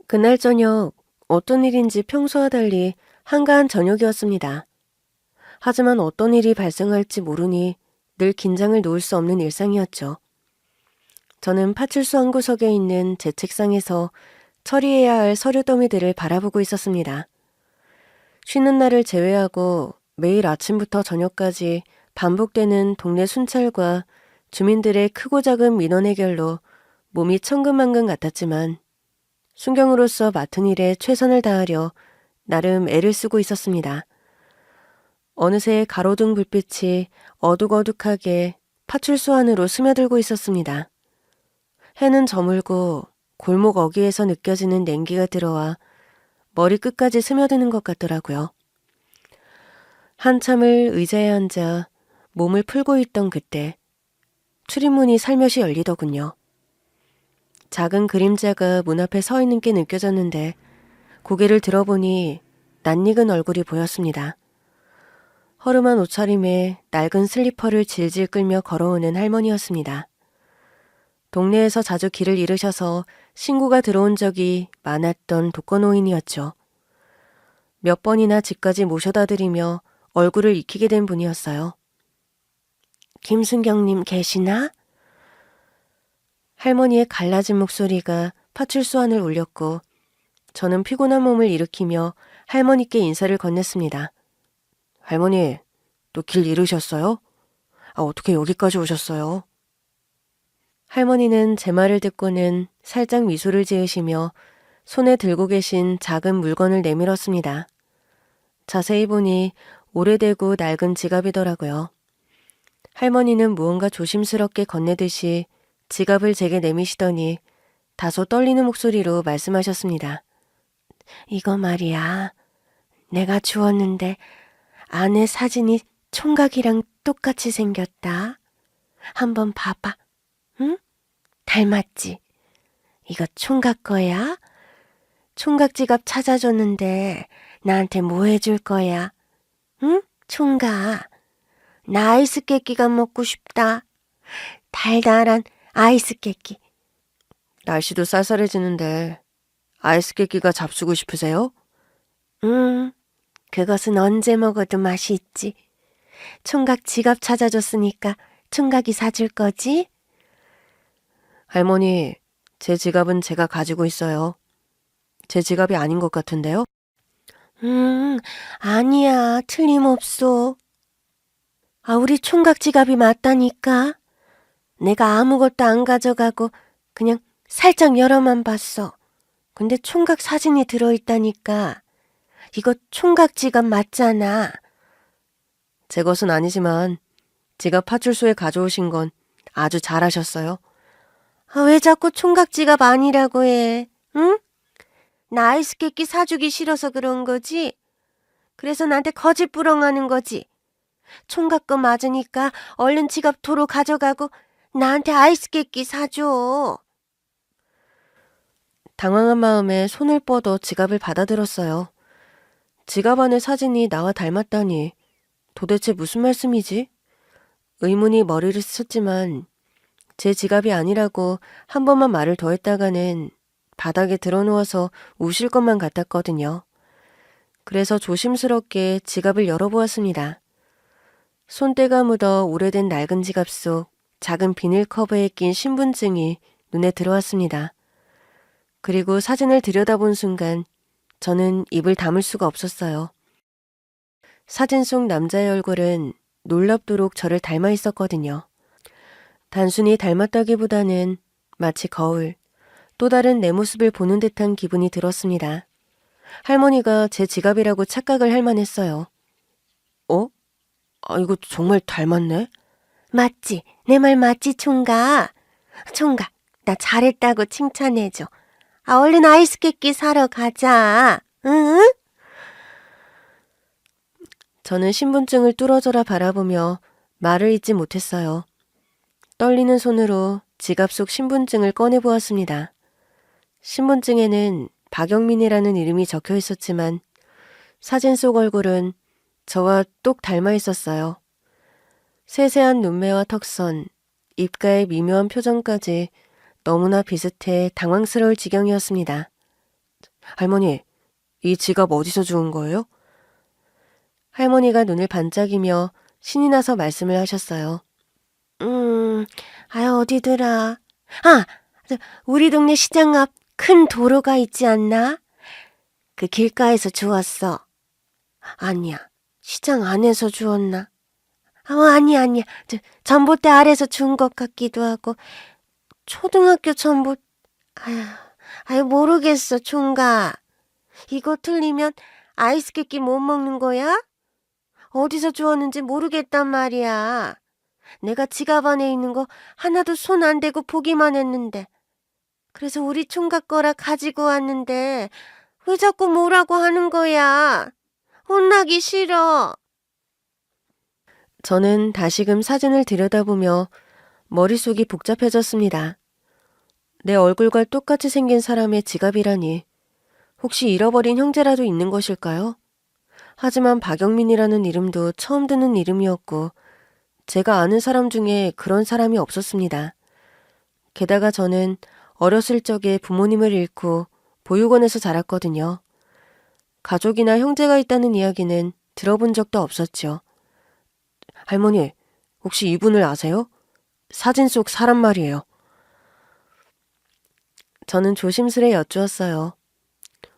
그날 저녁 어떤 일인지 평소와 달리 한가한 저녁이었습니다. 하지만 어떤 일이 발생할지 모르니 늘 긴장을 놓을 수 없는 일상이었죠. 저는 파출소 한 구석에 있는 제 책상에서 처리해야 할 서류 더미들을 바라보고 있었습니다. 쉬는 날을 제외하고 매일 아침부터 저녁까지 반복되는 동네 순찰과 주민들의 크고 작은 민원 해결로 몸이 천근만근 같았지만 순경으로서 맡은 일에 최선을 다하려 나름 애를 쓰고 있었습니다. 어느새 가로등 불빛이 어둑어둑하게 파출소 안으로 스며들고 있었습니다. 해는 저물고 골목 어귀에서 느껴지는 냉기가 들어와 머리 끝까지 스며드는 것 같더라고요. 한참을 의자에 앉아 몸을 풀고 있던 그때 출입문이 살며시 열리더군요. 작은 그림자가 문 앞에 서 있는 게 느껴졌는데 고개를 들어보니 낯익은 얼굴이 보였습니다. 허름한 옷차림에 낡은 슬리퍼를 질질 끌며 걸어오는 할머니였습니다. 동네에서 자주 길을 잃으셔서 신고가 들어온 적이 많았던 독거노인이었죠. 몇 번이나 집까지 모셔다 드리며 얼굴을 익히게 된 분이었어요. 김순경님 계시나? 할머니의 갈라진 목소리가 파출소 안을 울렸고 저는 피곤한 몸을 일으키며 할머니께 인사를 건넸습니다. 할머니, 또 길 잃으셨어요? 어떻게 여기까지 오셨어요? 할머니는 제 말을 듣고는 살짝 미소를 지으시며 손에 들고 계신 작은 물건을 내밀었습니다. 자세히 보니 오래되고 낡은 지갑이더라고요. 할머니는 무언가 조심스럽게 건네듯이 지갑을 제게 내미시더니 다소 떨리는 목소리로 말씀하셨습니다. 이거 말이야. 내가 주웠는데 안에 사진이 총각이랑 똑같이 생겼다. 한번 봐봐. 응? 닮았지? 이거 총각 거야? 총각 지갑 찾아줬는데 나한테 뭐 해줄 거야? 응? 총각. 나 아이스 깨끼가 먹고 싶다. 달달한 아이스 깨끼. 날씨도 쌀쌀해지는데 아이스 깨끼가 잡수고 싶으세요? 그것은 언제 먹어도 맛이 있지. 총각 지갑 찾아줬으니까 총각이 사줄 거지? 할머니, 제 지갑은 제가 가지고 있어요. 제 지갑이 아닌 것 같은데요? 아니야. 틀림없어. 우리 총각 지갑이 맞다니까. 내가 아무것도 안 가져가고 그냥 살짝 열어만 봤어. 근데 총각 사진이 들어있다니까. 이거 총각 지갑 맞잖아. 제 것은 아니지만 지갑 파출소에 가져오신 건 아주 잘하셨어요. 왜 자꾸 총각 지갑 아니라고 해? 응? 나 아이스 깨끼 사주기 싫어서 그런 거지? 그래서 나한테 거짓 부렁하는 거지? 총각 거 맞으니까 얼른 지갑 도로 가져가고 나한테 아이스 깨끼 사줘. 당황한 마음에 손을 뻗어 지갑을 받아들었어요. 지갑 안의 사진이 나와 닮았다니 도대체 무슨 말씀이지? 의문이 머리를 스쳤지만 제 지갑이 아니라고 한 번만 말을 더 했다가는 바닥에 드러누워서 우실 것만 같았거든요. 그래서 조심스럽게 지갑을 열어보았습니다. 손때가 묻어 오래된 낡은 지갑 속 작은 비닐 커버에 낀 신분증이 눈에 들어왔습니다. 그리고 사진을 들여다본 순간 저는 입을 다물 수가 없었어요. 사진 속 남자의 얼굴은 놀랍도록 저를 닮아 있었거든요. 단순히 닮았다기보다는 마치 거울, 또 다른 내 모습을 보는 듯한 기분이 들었습니다. 할머니가 제 지갑이라고 착각을 할 만했어요. 이거 정말 닮았네? 맞지? 내 말 맞지, 총각? 총각, 나 잘했다고 칭찬해줘. 얼른 아이스 깨끼 사러 가자. 응? 저는 신분증을 뚫어져라 바라보며 말을 잇지 못했어요. 떨리는 손으로 지갑 속 신분증을 꺼내보았습니다. 신분증에는 박영민이라는 이름이 적혀 있었지만 사진 속 얼굴은 저와 똑 닮아 있었어요. 세세한 눈매와 턱선, 입가의 미묘한 표정까지 너무나 비슷해 당황스러울 지경이었습니다. 할머니, 이 지갑 어디서 주운 거예요? 할머니가 눈을 반짝이며 신이 나서 말씀을 하셨어요. 어디더라? 아, 우리 동네 시장 앞 큰 도로가 있지 않나? 그 길가에서 주웠어. 아니야, 시장 안에서 주웠나? 아니야. 전봇대 아래서 주운 것 같기도 하고, 초등학교 모르겠어, 총각. 이거 틀리면 아이스 깨끼 못 먹는 거야? 어디서 주웠는지 모르겠단 말이야. 내가 지갑 안에 있는 거 하나도 손 안 대고 보기만 했는데. 그래서 우리 총각 거라 가지고 왔는데 왜 자꾸 뭐라고 하는 거야? 혼나기 싫어. 저는 다시금 사진을 들여다보며 머릿속이 복잡해졌습니다. 내 얼굴과 똑같이 생긴 사람의 지갑이라니. 혹시 잃어버린 형제라도 있는 것일까요? 하지만 박영민이라는 이름도 처음 듣는 이름이었고 제가 아는 사람 중에 그런 사람이 없었습니다. 게다가 저는 어렸을 적에 부모님을 잃고 보육원에서 자랐거든요. 가족이나 형제가 있다는 이야기는 들어본 적도 없었죠. 할머니, 혹시 이분을 아세요? 사진 속 사람 말이에요. 저는 조심스레 여쭈었어요.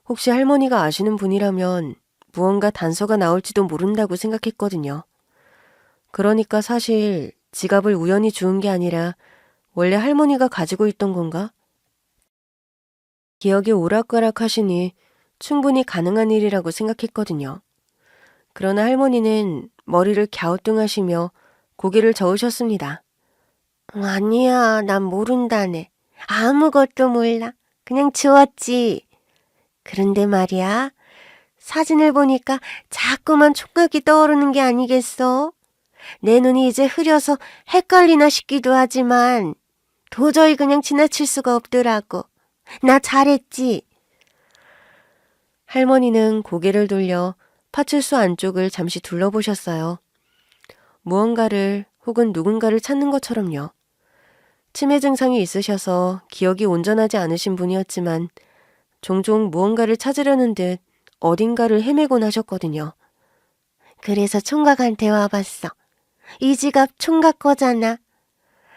혹시 할머니가 아시는 분이라면 무언가 단서가 나올지도 모른다고 생각했거든요. 그러니까 사실 지갑을 우연히 주운 게 아니라 원래 할머니가 가지고 있던 건가? 기억이 오락가락 하시니 충분히 가능한 일이라고 생각했거든요. 그러나 할머니는 머리를 갸우뚱하시며 고개를 저으셨습니다. 아니야, 난 모른다네. 아무것도 몰라. 그냥 주웠지. 그런데 말이야, 사진을 보니까 자꾸만 총각이 떠오르는 게 아니겠어? 내 눈이 이제 흐려서 헷갈리나 싶기도 하지만 도저히 그냥 지나칠 수가 없더라고. 나 잘했지? 할머니는 고개를 돌려 파출소 안쪽을 잠시 둘러보셨어요. 무언가를 혹은 누군가를 찾는 것처럼요. 치매 증상이 있으셔서 기억이 온전하지 않으신 분이었지만 종종 무언가를 찾으려는 듯 어딘가를 헤매곤 하셨거든요. 그래서 총각한테 와봤어. 이 지갑 총각 거잖아.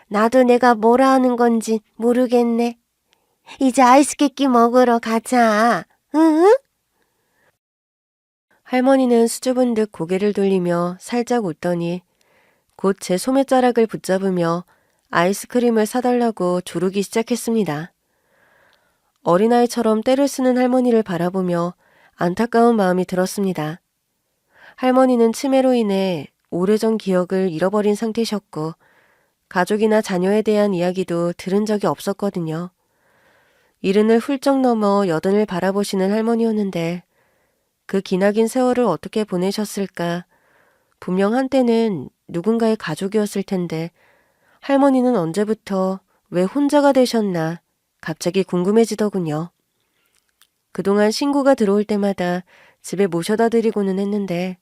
나도 내가 뭐라 하는 건지 모르겠네. 이제 아이스 깨끼 먹으러 가자. 응? 할머니는 수줍은 듯 고개를 돌리며 살짝 웃더니 곧 제 소매자락을 붙잡으며 아이스크림을 사달라고 조르기 시작했습니다. 어린아이처럼 떼를 쓰는 할머니를 바라보며 안타까운 마음이 들었습니다. 할머니는 치매로 인해 오래전 기억을 잃어버린 상태셨고 가족이나 자녀에 대한 이야기도 들은 적이 없었거든요. 이른을 훌쩍 넘어 여든을 바라보시는 할머니였는데 그 기나긴 세월을 어떻게 보내셨을까? 분명 한때는 누군가의 가족이었을 텐데 할머니는 언제부터 왜 혼자가 되셨나 갑자기 궁금해지더군요. 그동안 신고가 들어올 때마다 집에 모셔다 드리고는 했는데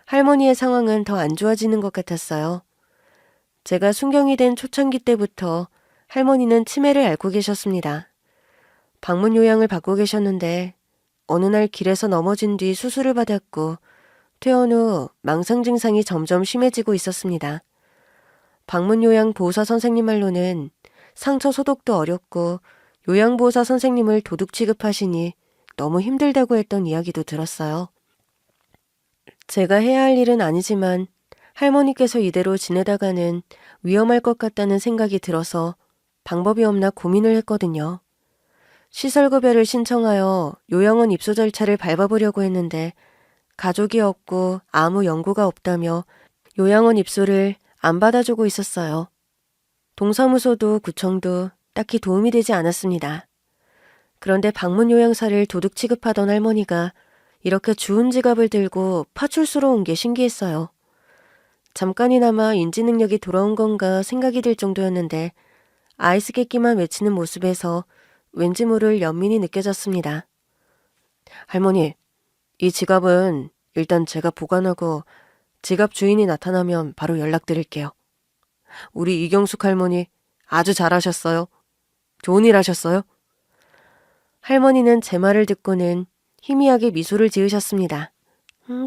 할머니의 상황은 더 안 좋아지는 것 같았어요. 제가 순경이 된 초창기 때부터 할머니는 치매를 앓고 계셨습니다. 방문 요양을 받고 계셨는데 어느 날 길에서 넘어진 뒤 수술을 받았고 퇴원 후 망상 증상이 점점 심해지고 있었습니다. 방문 요양 보호사 선생님 말로는 상처 소독도 어렵고 요양보호사 선생님을 도둑 취급하시니 너무 힘들다고 했던 이야기도 들었어요. 제가 해야 할 일은 아니지만 할머니께서 이대로 지내다가는 위험할 것 같다는 생각이 들어서 방법이 없나 고민을 했거든요. 시설급여를 신청하여 요양원 입소 절차를 밟아보려고 했는데 가족이 없고 아무 연고가 없다며 요양원 입소를 안 받아주고 있었어요. 동사무소도 구청도 딱히 도움이 되지 않았습니다. 그런데 방문 요양사를 도둑 취급하던 할머니가 이렇게 주운 지갑을 들고 파출소로 온 게 신기했어요. 잠깐이나마 인지 능력이 돌아온 건가 생각이 들 정도였는데 아이스 깨끼만 외치는 모습에서 왠지 모를 연민이 느껴졌습니다. 할머니, 이 지갑은 일단 제가 보관하고 지갑 주인이 나타나면 바로 연락드릴게요. 우리 이경숙 할머니 아주 잘하셨어요. 좋은 일 하셨어요. 할머니는 제 말을 듣고는 희미하게 미소를 지으셨습니다.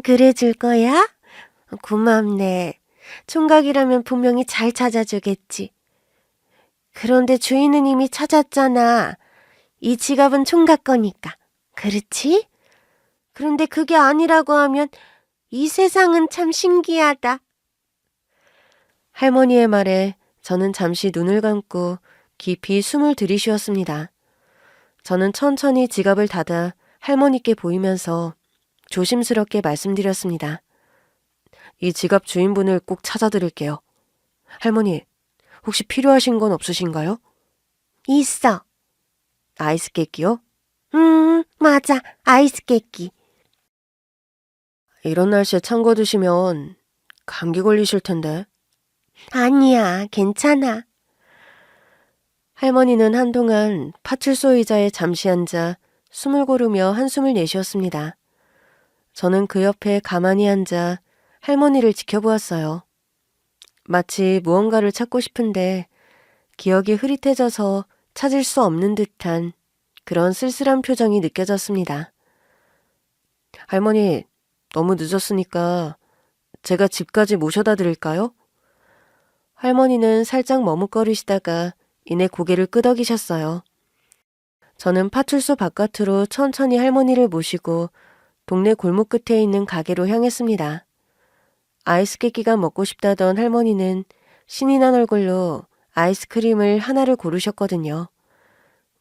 그래 줄 거야? 고맙네. 총각이라면 분명히 잘 찾아주겠지. 그런데 주인은 이미 찾았잖아. 이 지갑은 총각 거니까. 그렇지? 그런데 그게 아니라고 하면 이 세상은 참 신기하다. 할머니의 말에 저는 잠시 눈을 감고 깊이 숨을 들이쉬었습니다. 저는 천천히 지갑을 닫아 할머니께 보이면서 조심스럽게 말씀드렸습니다. 이 지갑 주인분을 꼭 찾아드릴게요. 할머니, 혹시 필요하신 건 없으신가요? 있어. 아이스 깨끼요? 맞아. 아이스 깨끼. 이런 날씨에 찬 거 드시면 감기 걸리실 텐데. 아니야, 괜찮아. 할머니는 한동안 파출소 의자에 잠시 앉아 숨을 고르며 한숨을 내쉬었습니다. 저는 그 옆에 가만히 앉아 할머니를 지켜보았어요. 마치 무언가를 찾고 싶은데 기억이 흐릿해져서 찾을 수 없는 듯한 그런 쓸쓸한 표정이 느껴졌습니다. 할머니, 너무 늦었으니까 제가 집까지 모셔다 드릴까요? 할머니는 살짝 머뭇거리시다가 이내 고개를 끄덕이셨어요. 저는 파출소 바깥으로 천천히 할머니를 모시고 동네 골목 끝에 있는 가게로 향했습니다. 아이스 깨끼가 먹고 싶다던 할머니는 신이 난 얼굴로 아이스크림을 하나를 고르셨거든요.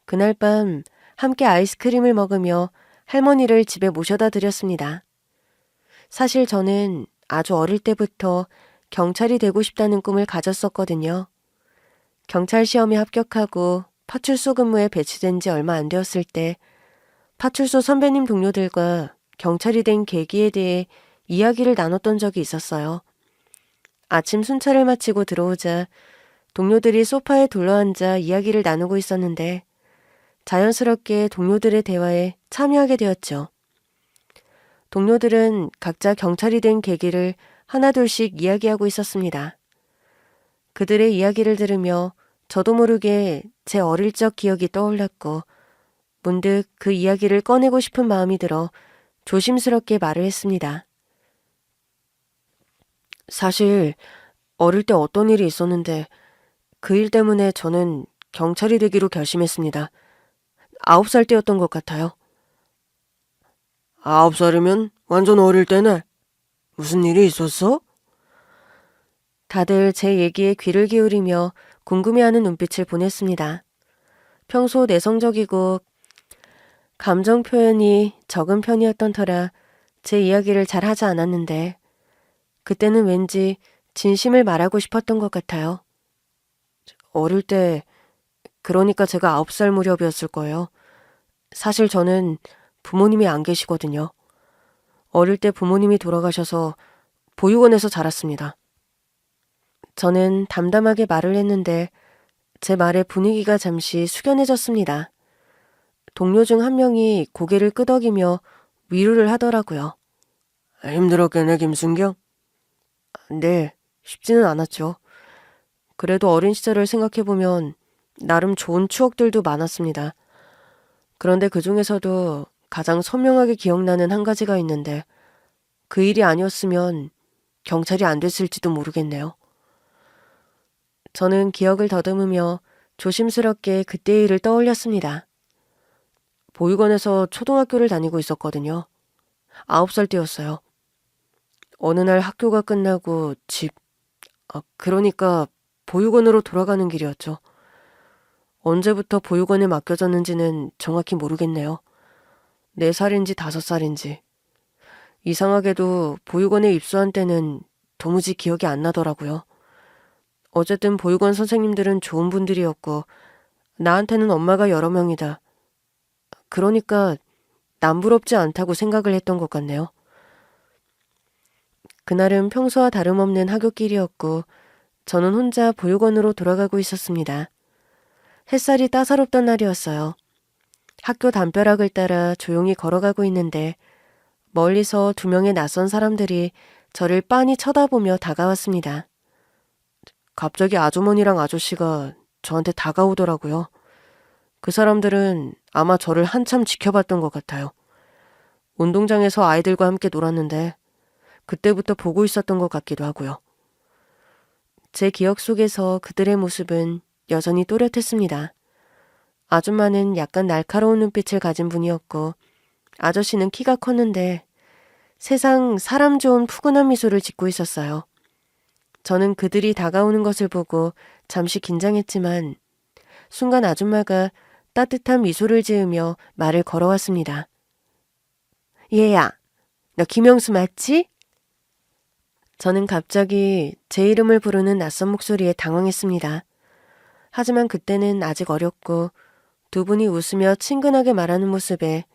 그날 밤 함께 아이스크림을 먹으며 할머니를 집에 모셔다 드렸습니다. 사실 저는 아주 어릴 때부터 경찰이 되고 싶다는 꿈을 가졌었거든요. 경찰 시험에 합격하고 파출소 근무에 배치된 지 얼마 안 되었을 때 파출소 선배님 동료들과 경찰이 된 계기에 대해 이야기를 나눴던 적이 있었어요. 아침 순찰을 마치고 들어오자 동료들이 소파에 둘러앉아 이야기를 나누고 있었는데 자연스럽게 동료들의 대화에 참여하게 되었죠. 동료들은 각자 경찰이 된 계기를 하나둘씩 이야기하고 있었습니다. 그들의 이야기를 들으며 저도 모르게 제 어릴 적 기억이 떠올랐고 문득 그 이야기를 꺼내고 싶은 마음이 들어 조심스럽게 말을 했습니다. 사실 어릴 때 어떤 일이 있었는데 그 일 때문에 저는 경찰이 되기로 결심했습니다. 9살 때였던 것 같아요. 9살이면 완전 어릴 때네. 무슨 일이 있었어? 다들 제 얘기에 귀를 기울이며 궁금해하는 눈빛을 보냈습니다. 평소 내성적이고 감정 표현이 적은 편이었던 터라 제 이야기를 잘 하지 않았는데 그때는 왠지 진심을 말하고 싶었던 것 같아요. 어릴 때, 그러니까 제가 9살 무렵이었을 거예요. 사실 저는 부모님이 안 계시거든요. 어릴 때 부모님이 돌아가셔서 보육원에서 자랐습니다. 저는 담담하게 말을 했는데 제 말에 분위기가 잠시 숙연해졌습니다. 동료 중 한 명이 고개를 끄덕이며 위로를 하더라고요. 힘들었겠네, 김순경? 네, 쉽지는 않았죠. 그래도 어린 시절을 생각해보면 나름 좋은 추억들도 많았습니다. 그런데 그 중에서도 가장 선명하게 기억나는 한 가지가 있는데 그 일이 아니었으면 경찰이 안 됐을지도 모르겠네요. 저는 기억을 더듬으며 조심스럽게 그때의 일을 떠올렸습니다. 보육원에서 초등학교를 다니고 있었거든요. 9살 때였어요. 어느 날 학교가 끝나고 그러니까 보육원으로 돌아가는 길이었죠. 언제부터 보육원에 맡겨졌는지는 정확히 모르겠네요. 4살인지 5살인지. 이상하게도 보육원에 입소한 때는 도무지 기억이 안 나더라고요. 어쨌든 보육원 선생님들은 좋은 분들이었고 나한테는 엄마가 여러 명이다. 그러니까 남부럽지 않다고 생각을 했던 것 같네요. 그날은 평소와 다름없는 하굣길이었고 저는 혼자 보육원으로 돌아가고 있었습니다. 햇살이 따사롭던 날이었어요. 학교 담벼락을 따라 조용히 걸어가고 있는데 멀리서 2명의 낯선 사람들이 저를 빤히 쳐다보며 다가왔습니다. 갑자기 아주머니랑 아저씨가 저한테 다가오더라고요. 그 사람들은 아마 저를 한참 지켜봤던 것 같아요. 운동장에서 아이들과 함께 놀았는데 그때부터 보고 있었던 것 같기도 하고요. 제 기억 속에서 그들의 모습은 여전히 또렷했습니다. 아줌마는 약간 날카로운 눈빛을 가진 분이었고 아저씨는 키가 컸는데 세상 사람 좋은 푸근한 미소를 짓고 있었어요. 저는 그들이 다가오는 것을 보고 잠시 긴장했지만 순간 아줌마가 따뜻한 미소를 지으며 말을 걸어왔습니다. 얘야, 너 김영수 맞지? 저는 갑자기 제 이름을 부르는 낯선 목소리에 당황했습니다. 하지만 그때는 아직 어렸고 두 분이 웃으며 친근하게 말하는 모습에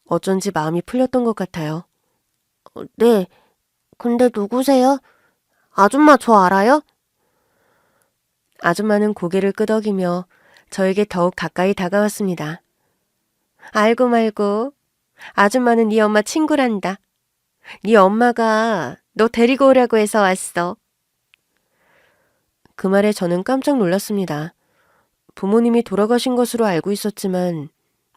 어쩐지 마음이 풀렸던 것 같아요. 네, 근데 누구세요? 아줌마 저 알아요? 아줌마는 고개를 끄덕이며 저에게 더욱 가까이 다가왔습니다. 알고 말고 아줌마는 네 엄마 친구란다. 네 엄마가 너 데리고 오라고 해서 왔어. 그 말에 저는 깜짝 놀랐습니다. 부모님이 돌아가신 것으로 알고 있었지만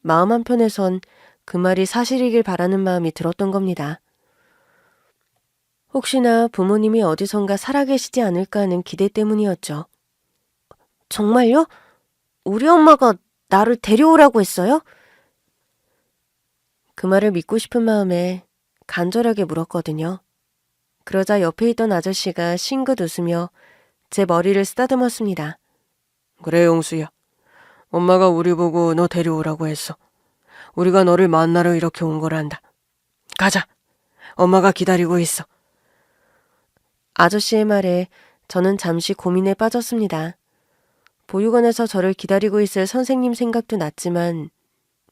마음 한편에선 그 말이 사실이길 바라는 마음이 들었던 겁니다. 혹시나 부모님이 어디선가 살아계시지 않을까 하는 기대 때문이었죠. 정말요? 우리 엄마가 나를 데려오라고 했어요? 그 말을 믿고 싶은 마음에 간절하게 물었거든요. 그러자 옆에 있던 아저씨가 싱긋 웃으며 제 머리를 쓰다듬었습니다. 그래, 영수야. 엄마가 우리 보고 너 데려오라고 했어. 우리가 너를 만나러 이렇게 온 거란다. 가자. 엄마가 기다리고 있어. 아저씨의 말에 저는 잠시 고민에 빠졌습니다. 보육원에서 저를 기다리고 있을 선생님 생각도 났지만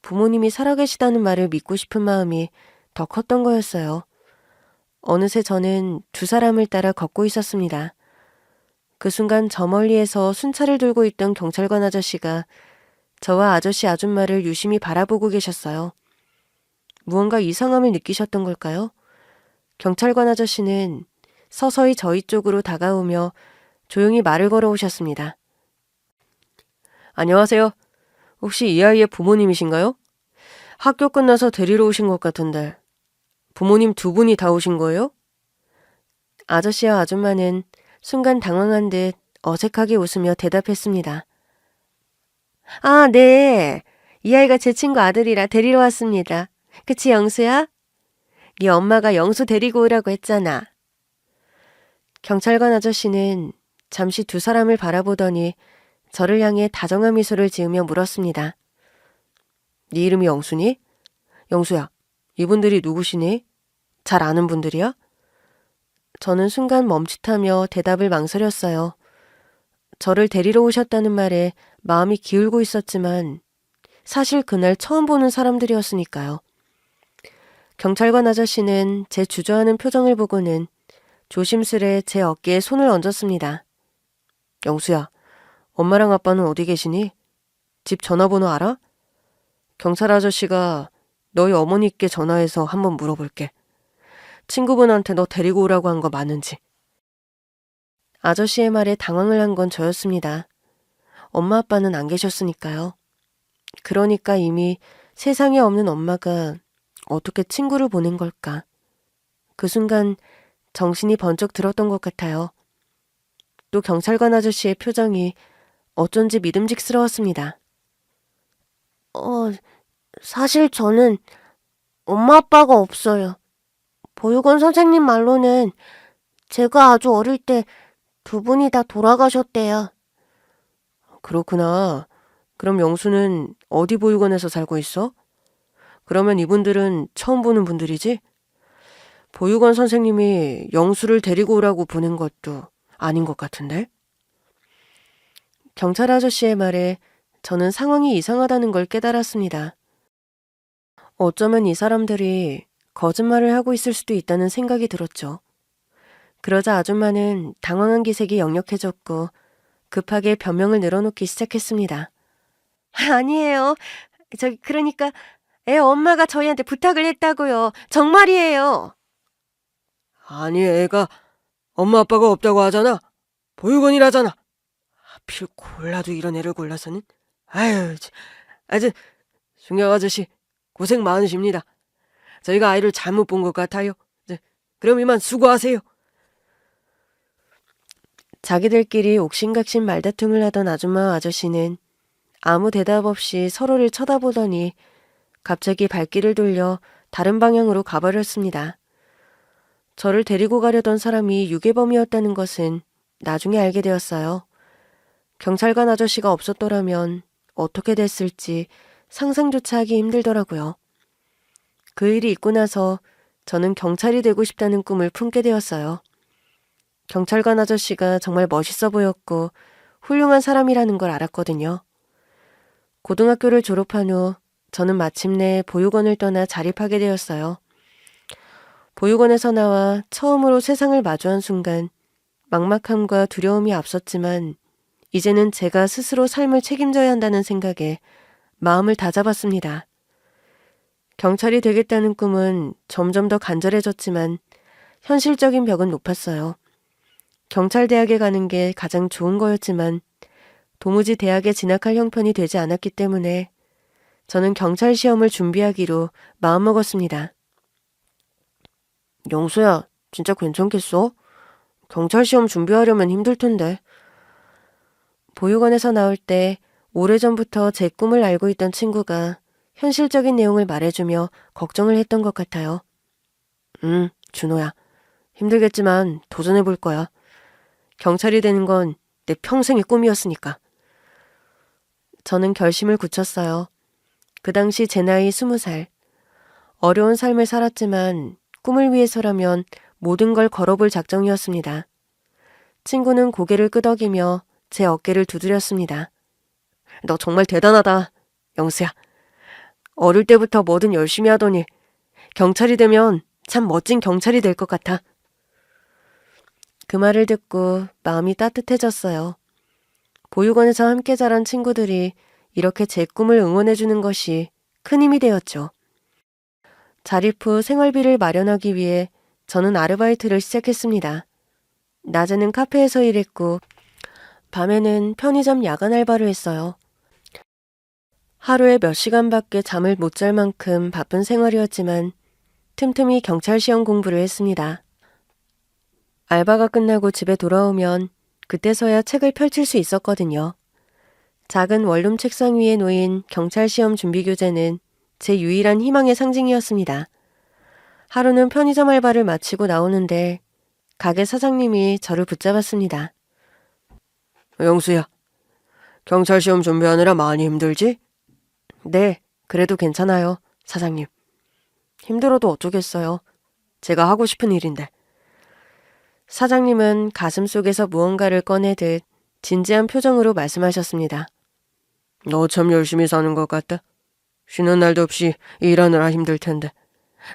부모님이 살아계시다는 말을 믿고 싶은 마음이 더 컸던 거였어요. 어느새 저는 두 사람을 따라 걷고 있었습니다. 그 순간 저 멀리에서 순찰을 들고 있던 경찰관 아저씨가 저와 아저씨 아줌마를 유심히 바라보고 계셨어요. 무언가 이상함을 느끼셨던 걸까요? 경찰관 아저씨는 서서히 저희 쪽으로 다가오며 조용히 말을 걸어오셨습니다. 안녕하세요. 혹시 이 아이의 부모님이신가요? 학교 끝나서 데리러 오신 것 같은데 부모님 두 분이 다 오신 거예요? 아저씨와 아줌마는 순간 당황한 듯 어색하게 웃으며 대답했습니다. 아, 네. 이 아이가 제 친구 아들이라 데리러 왔습니다. 그치, 영수야? 네 엄마가 영수 데리고 오라고 했잖아. 경찰관 아저씨는 잠시 두 사람을 바라보더니 저를 향해 다정한 미소를 지으며 물었습니다. 네 이름이 영수니? 영수야, 이분들이 누구시니? 잘 아는 분들이야? 저는 순간 멈칫하며 대답을 망설였어요. 저를 데리러 오셨다는 말에 마음이 기울고 있었지만 사실 그날 처음 보는 사람들이었으니까요. 경찰관 아저씨는 제 주저하는 표정을 보고는 조심스레 제 어깨에 손을 얹었습니다. 영수야, 엄마랑 아빠는 어디 계시니? 집 전화번호 알아? 경찰 아저씨가 너희 어머니께 전화해서 한번 물어볼게. 친구분한테 너 데리고 오라고 한 거 맞는지. 아저씨의 말에 당황을 한 건 저였습니다. 엄마 아빠는 안 계셨으니까요. 그러니까 이미 세상에 없는 엄마가 어떻게 친구를 보낸 걸까. 그 순간 정신이 번쩍 들었던 것 같아요. 또 경찰관 아저씨의 표정이 어쩐지 믿음직스러웠습니다. 사실 저는 엄마 아빠가 없어요. 보육원 선생님 말로는 제가 아주 어릴 때 두 분이 다 돌아가셨대요. 그렇구나. 그럼 영수는 어디 보육원에서 살고 있어? 그러면 이분들은 처음 보는 분들이지? 보육원 선생님이 영수를 데리고 오라고 보낸 것도 아닌 것 같은데? 경찰 아저씨의 말에 저는 상황이 이상하다는 걸 깨달았습니다. 어쩌면 이 사람들이 거짓말을 하고 있을 수도 있다는 생각이 들었죠. 그러자 아줌마는 당황한 기색이 역력해졌고 급하게 변명을 늘어놓기 시작했습니다. 아니에요. 그러니까 애 엄마가 저희한테 부탁을 했다고요. 정말이에요. 아니, 애가 엄마 아빠가 없다고 하잖아. 보육원이라잖아. 하필 골라도 이런 애를 골라서는. 아유, 중경 아저씨, 고생 많으십니다. 저희가 아이를 잘못 본 것 같아요. 그럼 이만 수고하세요. 자기들끼리 옥신각신 말다툼을 하던 아줌마와 아저씨는 아무 대답 없이 서로를 쳐다보더니 갑자기 발길을 돌려 다른 방향으로 가버렸습니다. 저를 데리고 가려던 사람이 유괴범이었다는 것은 나중에 알게 되었어요. 경찰관 아저씨가 없었더라면 어떻게 됐을지 상상조차 하기 힘들더라고요. 그 일이 있고 나서 저는 경찰이 되고 싶다는 꿈을 품게 되었어요. 경찰관 아저씨가 정말 멋있어 보였고 훌륭한 사람이라는 걸 알았거든요. 고등학교를 졸업한 후 저는 마침내 보육원을 떠나 자립하게 되었어요. 보육원에서 나와 처음으로 세상을 마주한 순간 막막함과 두려움이 앞섰지만 이제는 제가 스스로 삶을 책임져야 한다는 생각에 마음을 다잡았습니다. 경찰이 되겠다는 꿈은 점점 더 간절해졌지만 현실적인 벽은 높았어요. 경찰대학에 가는 게 가장 좋은 거였지만 도무지 대학에 진학할 형편이 되지 않았기 때문에 저는 경찰 시험을 준비하기로 마음먹었습니다. 영수야, 진짜 괜찮겠어? 경찰 시험 준비하려면 힘들 텐데. 보육원에서 나올 때 오래전부터 제 꿈을 알고 있던 친구가 현실적인 내용을 말해주며 걱정을 했던 것 같아요. 준호야. 힘들겠지만 도전해볼 거야. 경찰이 되는 건 내 평생의 꿈이었으니까. 저는 결심을 굳혔어요. 그 당시 제 나이 20살. 어려운 삶을 살았지만 꿈을 위해서라면 모든 걸 걸어볼 작정이었습니다. 친구는 고개를 끄덕이며 제 어깨를 두드렸습니다. 너 정말 대단하다, 영수야. 어릴 때부터 뭐든 열심히 하더니 경찰이 되면 참 멋진 경찰이 될 것 같아. 그 말을 듣고 마음이 따뜻해졌어요. 보육원에서 함께 자란 친구들이 이렇게 제 꿈을 응원해주는 것이 큰 힘이 되었죠. 자립 후 생활비를 마련하기 위해 저는 아르바이트를 시작했습니다. 낮에는 카페에서 일했고 밤에는 편의점 야간 알바를 했어요. 하루에 몇 시간밖에 잠을 못 잘 만큼 바쁜 생활이었지만 틈틈이 경찰 시험 공부를 했습니다. 알바가 끝나고 집에 돌아오면 그때서야 책을 펼칠 수 있었거든요. 작은 원룸 책상 위에 놓인 경찰 시험 준비 교재는 제 유일한 희망의 상징이었습니다. 하루는 편의점 알바를 마치고 나오는데 가게 사장님이 저를 붙잡았습니다. 영수야, 경찰 시험 준비하느라 많이 힘들지? 네, 그래도 괜찮아요, 사장님. 힘들어도 어쩌겠어요. 제가 하고 싶은 일인데. 사장님은 가슴속에서 무언가를 꺼내듯 진지한 표정으로 말씀하셨습니다. 너 참 열심히 사는 것 같다. 쉬는 날도 없이 일하느라 힘들 텐데.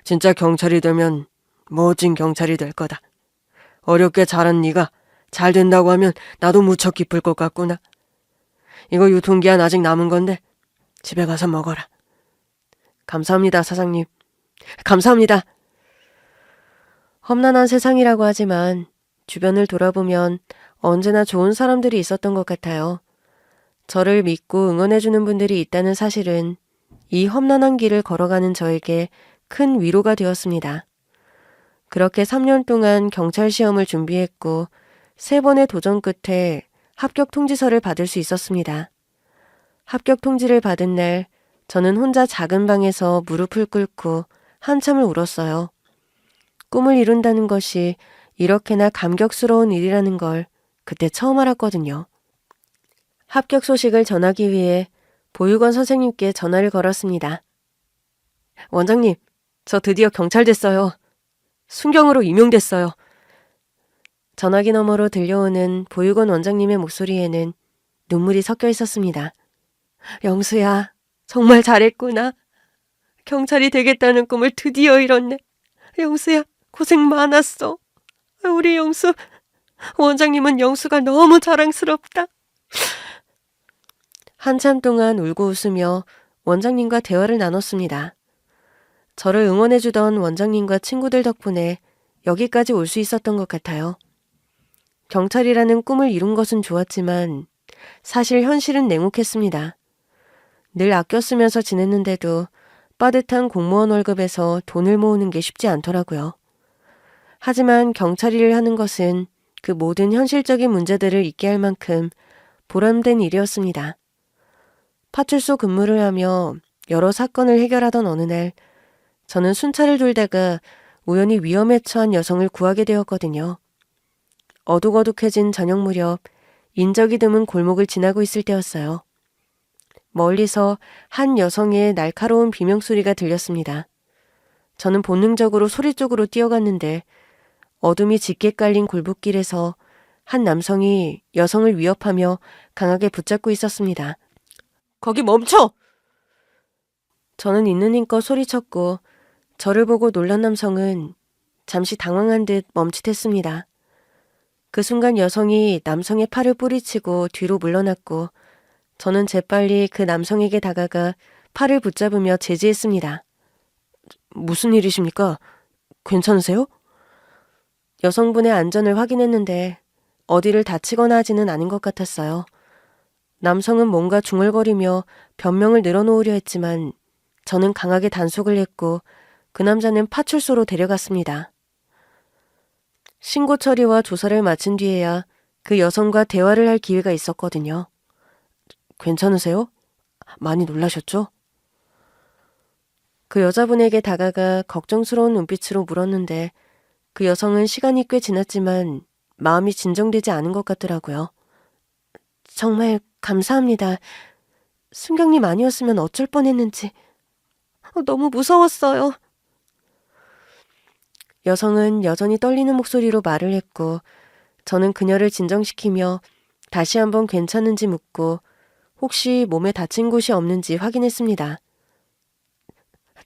진짜 경찰이 되면 멋진 경찰이 될 거다. 어렵게 자란 네가 잘 된다고 하면 나도 무척 기쁠 것 같구나. 이거 유통기한 아직 남은 건데 집에 가서 먹어라. 감사합니다, 사장님. 감사합니다. 험난한 세상이라고 하지만 주변을 돌아보면 언제나 좋은 사람들이 있었던 것 같아요. 저를 믿고 응원해주는 분들이 있다는 사실은 이 험난한 길을 걸어가는 저에게 큰 위로가 되었습니다. 그렇게 3년 동안 경찰 시험을 준비했고 3번의 도전 끝에 합격 통지서를 받을 수 있었습니다. 합격 통지를 받은 날 저는 혼자 작은 방에서 무릎을 꿇고 한참을 울었어요. 꿈을 이룬다는 것이 이렇게나 감격스러운 일이라는 걸 그때 처음 알았거든요. 합격 소식을 전하기 위해 보육원 선생님께 전화를 걸었습니다. 원장님, 저 드디어 경찰 됐어요. 순경으로 임용됐어요. 전화기 너머로 들려오는 보육원 원장님의 목소리에는 눈물이 섞여 있었습니다. 영수야, 정말 잘했구나. 경찰이 되겠다는 꿈을 드디어 이뤘네. 영수야, 고생 많았어. 우리 영수, 원장님은 영수가 너무 자랑스럽다. 한참 동안 울고 웃으며 원장님과 대화를 나눴습니다. 저를 응원해주던 원장님과 친구들 덕분에 여기까지 올 수 있었던 것 같아요. 경찰이라는 꿈을 이룬 것은 좋았지만 사실 현실은 냉혹했습니다. 늘 아껴 쓰면서 지냈는데도 빠듯한 공무원 월급에서 돈을 모으는 게 쉽지 않더라고요. 하지만 경찰 일을 하는 것은 그 모든 현실적인 문제들을 잊게 할 만큼 보람된 일이었습니다. 파출소 근무를 하며 여러 사건을 해결하던 어느 날 저는 순찰을 돌다가 우연히 위험에 처한 여성을 구하게 되었거든요. 어둑어둑해진 저녁 무렵 인적이 드문 골목을 지나고 있을 때였어요. 멀리서 한 여성의 날카로운 비명소리가 들렸습니다. 저는 본능적으로 소리 쪽으로 뛰어갔는데 어둠이 짙게 깔린 골목길에서 한 남성이 여성을 위협하며 강하게 붙잡고 있었습니다. 거기 멈춰! 저는 있는 힘껏 소리쳤고 저를 보고 놀란 남성은 잠시 당황한 듯 멈칫했습니다. 그 순간 여성이 남성의 팔을 뿌리치고 뒤로 물러났고 저는 재빨리 그 남성에게 다가가 팔을 붙잡으며 제지했습니다. 무슨 일이십니까? 괜찮으세요? 여성분의 안전을 확인했는데 어디를 다치거나 하지는 않은 것 같았어요. 남성은 뭔가 중얼거리며 변명을 늘어놓으려 했지만 저는 강하게 단속을 했고 그 남자는 파출소로 데려갔습니다. 신고 처리와 조사를 마친 뒤에야 그 여성과 대화를 할 기회가 있었거든요. 괜찮으세요? 많이 놀라셨죠? 그 여자분에게 다가가 걱정스러운 눈빛으로 물었는데 그 여성은 시간이 꽤 지났지만 마음이 진정되지 않은 것 같더라고요. 정말 감사합니다. 순경님 아니었으면 어쩔 뻔했는지. 너무 무서웠어요. 여성은 여전히 떨리는 목소리로 말을 했고 저는 그녀를 진정시키며 다시 한번 괜찮은지 묻고 혹시 몸에 다친 곳이 없는지 확인했습니다.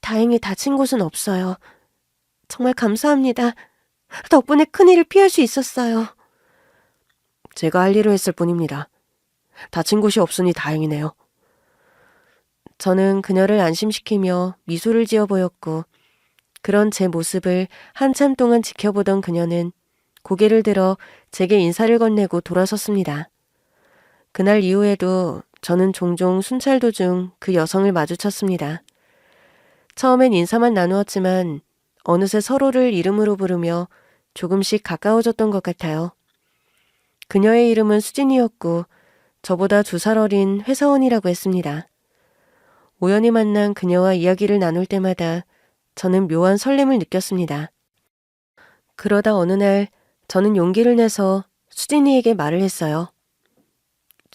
다행히 다친 곳은 없어요. 정말 감사합니다. 덕분에 큰일을 피할 수 있었어요. 제가 할 일을 했을 뿐입니다. 다친 곳이 없으니 다행이네요. 저는 그녀를 안심시키며 미소를 지어 보였고 그런 제 모습을 한참 동안 지켜보던 그녀는 고개를 들어 제게 인사를 건네고 돌아섰습니다. 그날 이후에도 저는 종종 순찰 도중 그 여성을 마주쳤습니다. 처음엔 인사만 나누었지만 어느새 서로를 이름으로 부르며 조금씩 가까워졌던 것 같아요. 그녀의 이름은 수진이었고 저보다 2살 어린 회사원이라고 했습니다. 우연히 만난 그녀와 이야기를 나눌 때마다 저는 묘한 설렘을 느꼈습니다. 그러다 어느 날 저는 용기를 내서 수진이에게 말을 했어요.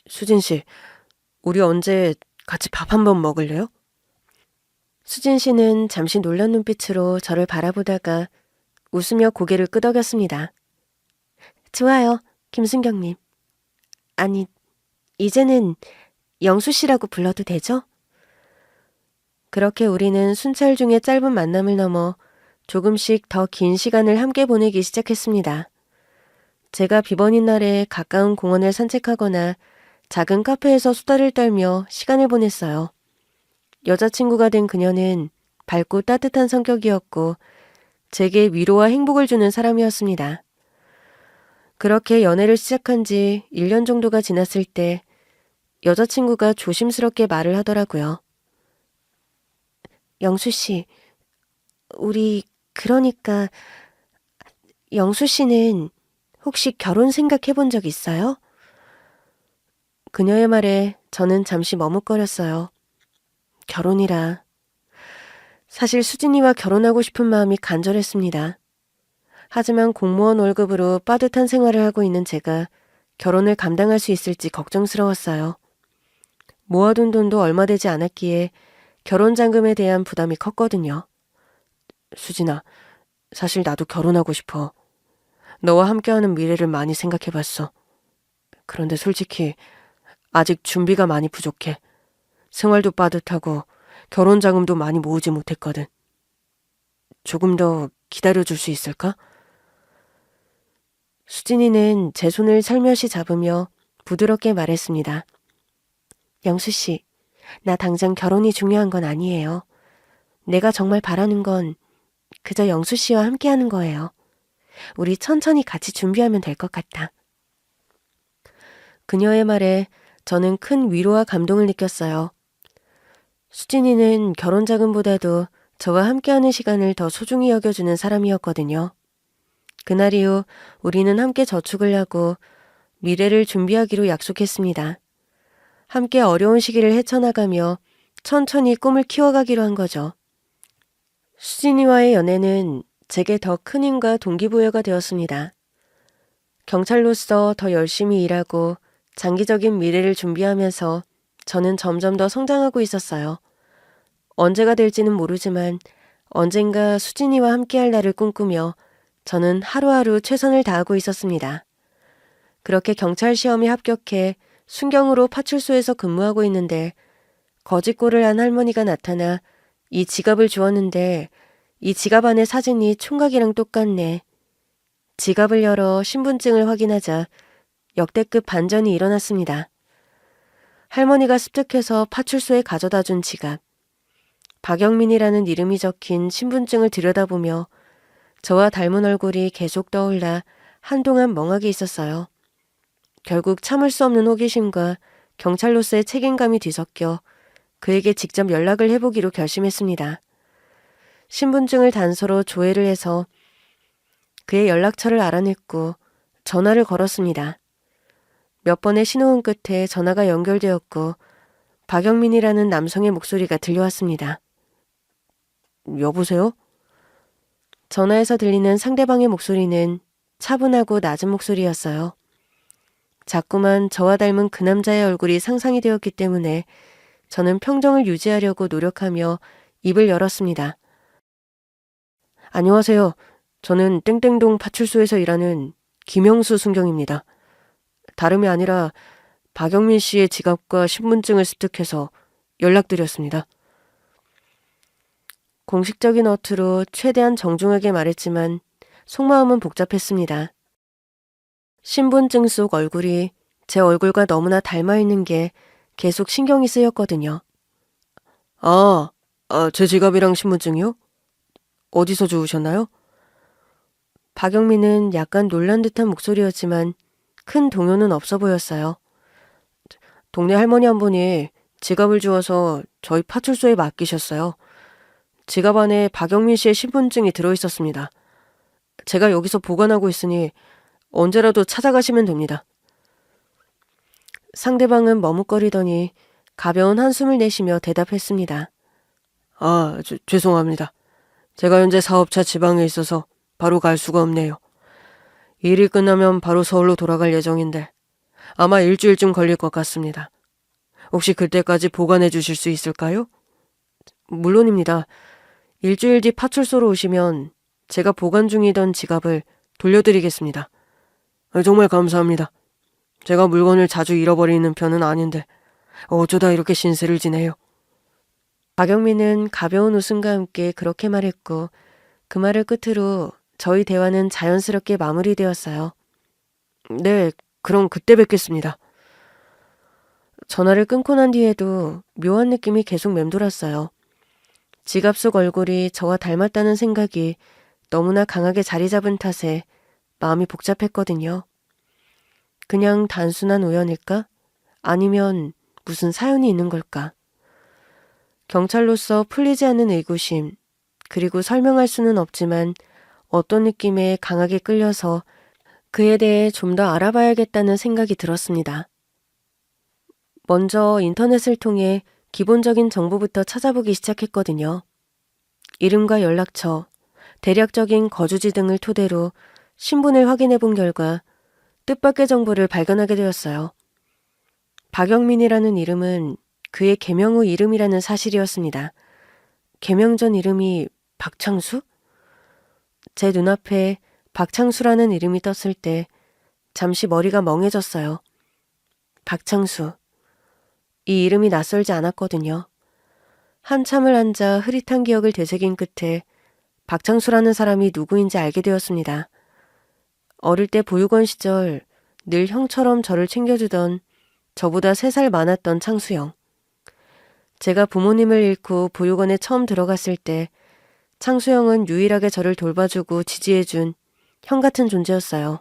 수진 씨, 우리 언제 같이 밥 한번 먹을래요? 수진 씨는 잠시 놀란 눈빛으로 저를 바라보다가 웃으며 고개를 끄덕였습니다. 좋아요, 김순경님. 아니, 이제는 영수 씨라고 불러도 되죠? 그렇게 우리는 순찰 중의 짧은 만남을 넘어 조금씩 더 긴 시간을 함께 보내기 시작했습니다. 제가 비번인 날에 가까운 공원을 산책하거나 작은 카페에서 수다를 떨며 시간을 보냈어요. 여자친구가 된 그녀는 밝고 따뜻한 성격이었고 제게 위로와 행복을 주는 사람이었습니다. 그렇게 연애를 시작한 지 1년 정도가 지났을 때 여자친구가 조심스럽게 말을 하더라고요. 영수 씨, 우리 그러니까 영수 씨는 혹시 결혼 생각해 본 적 있어요? 그녀의 말에 저는 잠시 머뭇거렸어요. 결혼이라. 사실 수진이와 결혼하고 싶은 마음이 간절했습니다. 하지만 공무원 월급으로 빠듯한 생활을 하고 있는 제가 결혼을 감당할 수 있을지 걱정스러웠어요. 모아둔 돈도 얼마 되지 않았기에 결혼 잔금에 대한 부담이 컸거든요. 수진아, 사실 나도 결혼하고 싶어. 너와 함께하는 미래를 많이 생각해봤어. 그런데 솔직히 아직 준비가 많이 부족해. 생활도 빠듯하고 결혼 자금도 많이 모으지 못했거든. 조금 더 기다려줄 수 있을까? 수진이는 제 손을 살며시 잡으며 부드럽게 말했습니다. 영수 씨, 나 당장 결혼이 중요한 건 아니에요. 내가 정말 바라는 건 그저 영수 씨와 함께하는 거예요. 우리 천천히 같이 준비하면 될 것 같아. 그녀의 말에 저는 큰 위로와 감동을 느꼈어요. 수진이는 결혼 자금보다도 저와 함께하는 시간을 더 소중히 여겨주는 사람이었거든요. 그날 이후 우리는 함께 저축을 하고 미래를 준비하기로 약속했습니다. 함께 어려운 시기를 헤쳐나가며 천천히 꿈을 키워가기로 한 거죠. 수진이와의 연애는 제게 더 큰 힘과 동기부여가 되었습니다. 경찰로서 더 열심히 일하고 장기적인 미래를 준비하면서 저는 점점 더 성장하고 있었어요. 언제가 될지는 모르지만 언젠가 수진이와 함께할 날을 꿈꾸며 저는 하루하루 최선을 다하고 있었습니다. 그렇게 경찰 시험에 합격해 순경으로 파출소에서 근무하고 있는데 거짓골을 한 할머니가 나타나 이 지갑을 주었는데 이 지갑 안의 사진이 총각이랑 똑같네. 지갑을 열어 신분증을 확인하자 역대급 반전이 일어났습니다. 할머니가 습득해서 파출소에 가져다 준 지갑. 박영민이라는 이름이 적힌 신분증을 들여다보며 저와 닮은 얼굴이 계속 떠올라 한동안 멍하게 있었어요. 결국 참을 수 없는 호기심과 경찰로서의 책임감이 뒤섞여 그에게 직접 연락을 해보기로 결심했습니다. 신분증을 단서로 조회를 해서 그의 연락처를 알아냈고 전화를 걸었습니다. 몇 번의 신호음 끝에 전화가 연결되었고 박영민이라는 남성의 목소리가 들려왔습니다. 여보세요? 전화에서 들리는 상대방의 목소리는 차분하고 낮은 목소리였어요. 자꾸만 저와 닮은 그 남자의 얼굴이 상상이 되었기 때문에 저는 평정을 유지하려고 노력하며 입을 열었습니다. 안녕하세요. 저는 땡땡동 파출소에서 일하는 김영수 순경입니다. 다름이 아니라 박영민 씨의 지갑과 신분증을 습득해서 연락드렸습니다. 공식적인 어투로 최대한 정중하게 말했지만 속마음은 복잡했습니다. 신분증 속 얼굴이 제 얼굴과 너무나 닮아있는 게 계속 신경이 쓰였거든요. 제 지갑이랑 신분증이요? 어디서 주우셨나요? 박영민은 약간 놀란 듯한 목소리였지만 큰 동요는 없어 보였어요. 동네 할머니 한 분이 지갑을 주워서 저희 파출소에 맡기셨어요. 지갑 안에 박영민 씨의 신분증이 들어있었습니다. 제가 여기서 보관하고 있으니 언제라도 찾아가시면 됩니다. 상대방은 머뭇거리더니 가벼운 한숨을 내쉬며 대답했습니다. 죄송합니다. 제가 현재 사업차 지방에 있어서 바로 갈 수가 없네요. 일이 끝나면 바로 서울로 돌아갈 예정인데 아마 일주일쯤 걸릴 것 같습니다. 혹시 그때까지 보관해 주실 수 있을까요? 물론입니다. 일주일 뒤 파출소로 오시면 제가 보관 중이던 지갑을 돌려드리겠습니다. 정말 감사합니다. 제가 물건을 자주 잃어버리는 편은 아닌데 어쩌다 이렇게 신세를 지내요. 박영민은 가벼운 웃음과 함께 그렇게 말했고 그 말을 끝으로 저희 대화는 자연스럽게 마무리되었어요. 네, 그럼 그때 뵙겠습니다. 전화를 끊고 난 뒤에도 묘한 느낌이 계속 맴돌았어요. 지갑 속 얼굴이 저와 닮았다는 생각이 너무나 강하게 자리 잡은 탓에 마음이 복잡했거든요. 그냥 단순한 우연일까? 아니면 무슨 사연이 있는 걸까? 경찰로서 풀리지 않는 의구심, 그리고 설명할 수는 없지만 어떤 느낌에 강하게 끌려서 그에 대해 좀 더 알아봐야겠다는 생각이 들었습니다. 먼저 인터넷을 통해 기본적인 정보부터 찾아보기 시작했거든요. 이름과 연락처, 대략적인 거주지 등을 토대로 신분을 확인해 본 결과 뜻밖의 정보를 발견하게 되었어요. 박영민이라는 이름은 그의 개명 후 이름이라는 사실이었습니다. 개명 전 이름이 박창수? 제 눈앞에 박창수라는 이름이 떴을 때 잠시 머리가 멍해졌어요. 박창수. 이 이름이 낯설지 않았거든요. 한참을 앉아 흐릿한 기억을 되새긴 끝에 박창수라는 사람이 누구인지 알게 되었습니다. 어릴 때 보육원 시절 늘 형처럼 저를 챙겨주던 저보다 3살 많았던 창수형. 제가 부모님을 잃고 보육원에 처음 들어갔을 때 창수형은 유일하게 저를 돌봐주고 지지해준 형 같은 존재였어요.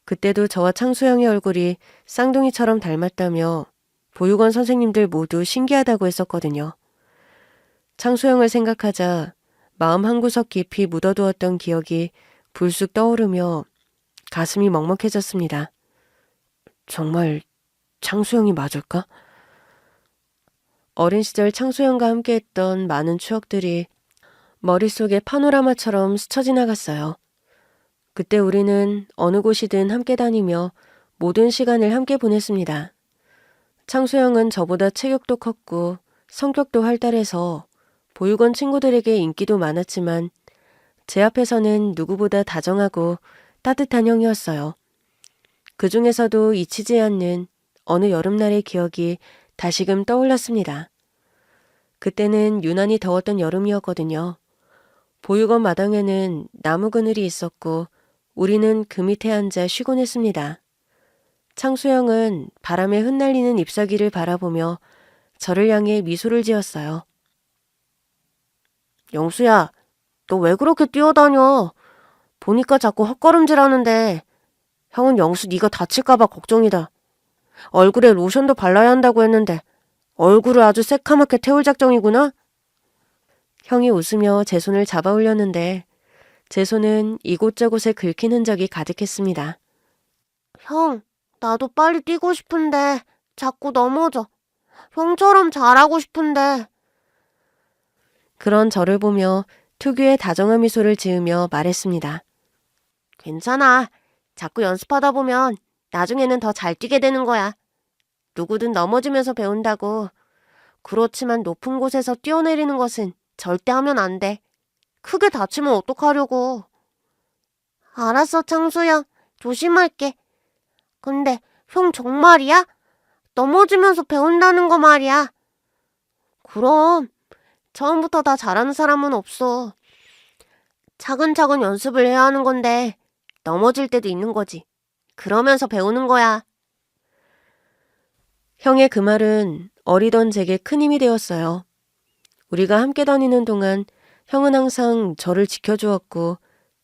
그때도 저와 창수형의 얼굴이 쌍둥이처럼 닮았다며 보육원 선생님들 모두 신기하다고 했었거든요. 창수형을 생각하자 마음 한구석 깊이 묻어두었던 기억이 불쑥 떠오르며 가슴이 먹먹해졌습니다. 정말 창수형이 맞을까? 어린 시절 창수형과 함께했던 많은 추억들이 머릿속에 파노라마처럼 스쳐 지나갔어요. 그때 우리는 어느 곳이든 함께 다니며 모든 시간을 함께 보냈습니다. 창수형은 저보다 체격도 컸고 성격도 활달해서 보육원 친구들에게 인기도 많았지만 제 앞에서는 누구보다 다정하고 따뜻한 형이었어요. 그 중에서도 잊히지 않는 어느 여름날의 기억이 다시금 떠올랐습니다. 그때는 유난히 더웠던 여름이었거든요. 보육원 마당에는 나무 그늘이 있었고 우리는 그 밑에 앉아 쉬곤 했습니다. 창수형은 바람에 흩날리는 잎사귀를 바라보며 저를 향해 미소를 지었어요. 영수야, 너 왜 그렇게 뛰어다녀? 보니까 자꾸 헛걸음질하는데 형은 영수 네가 다칠까봐 걱정이다. 얼굴에 로션도 발라야 한다고 했는데 얼굴을 아주 새카맣게 태울 작정이구나? 형이 웃으며 제 손을 잡아 올렸는데 제 손은 이곳저곳에 긁힌 흔적이 가득했습니다. 형, 나도 빨리 뛰고 싶은데 자꾸 넘어져. 형처럼 잘하고 싶은데. 그런 저를 보며 특유의 다정한 미소를 지으며 말했습니다. 괜찮아. 자꾸 연습하다 보면 나중에는 더 잘 뛰게 되는 거야. 누구든 넘어지면서 배운다고. 그렇지만 높은 곳에서 뛰어내리는 것은 절대 하면 안 돼. 크게 다치면 어떡하려고. 알았어, 창수야. 조심할게. 근데 형 정말이야? 넘어지면서 배운다는 거 말이야. 그럼 처음부터 다 잘하는 사람은 없어. 차근차근 연습을 해야 하는 건데 넘어질 때도 있는 거지. 그러면서 배우는 거야. 형의 그 말은 어리던 제게 큰 힘이 되었어요. 우리가 함께 다니는 동안 형은 항상 저를 지켜주었고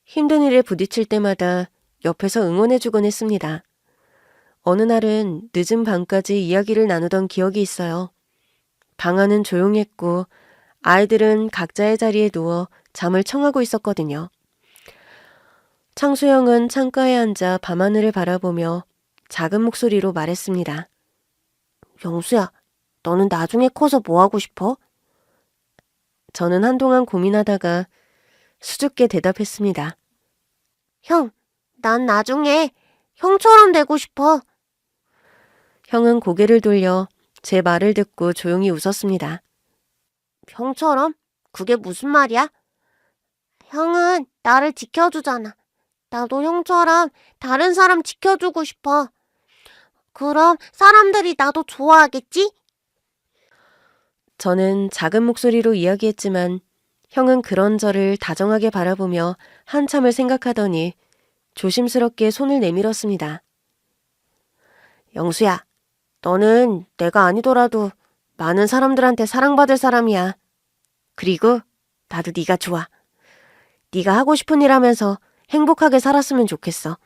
힘든 일에 부딪힐 때마다 옆에서 응원해주곤 했습니다. 어느 날은 늦은 밤까지 이야기를 나누던 기억이 있어요. 방 안은 조용했고 아이들은 각자의 자리에 누워 잠을 청하고 있었거든요. 창수형은 창가에 앉아 밤하늘을 바라보며 작은 목소리로 말했습니다. 영수야, 너는 나중에 커서 뭐 하고 싶어? 저는 한동안 고민하다가 수줍게 대답했습니다. 형, 난 나중에 형처럼 되고 싶어. 형은 고개를 돌려 제 말을 듣고 조용히 웃었습니다. 형처럼? 그게 무슨 말이야? 형은 나를 지켜주잖아. 나도 형처럼 다른 사람 지켜주고 싶어. 그럼 사람들이 나도 좋아하겠지? 저는 작은 목소리로 이야기했지만 형은 그런 저를 다정하게 바라보며 한참을 생각하더니 조심스럽게 손을 내밀었습니다. 영수야, 너는 내가 아니더라도 많은 사람들한테 사랑받을 사람이야. 그리고 나도 네가 좋아. 네가 하고 싶은 일 하면서 행복하게 살았으면 좋겠어.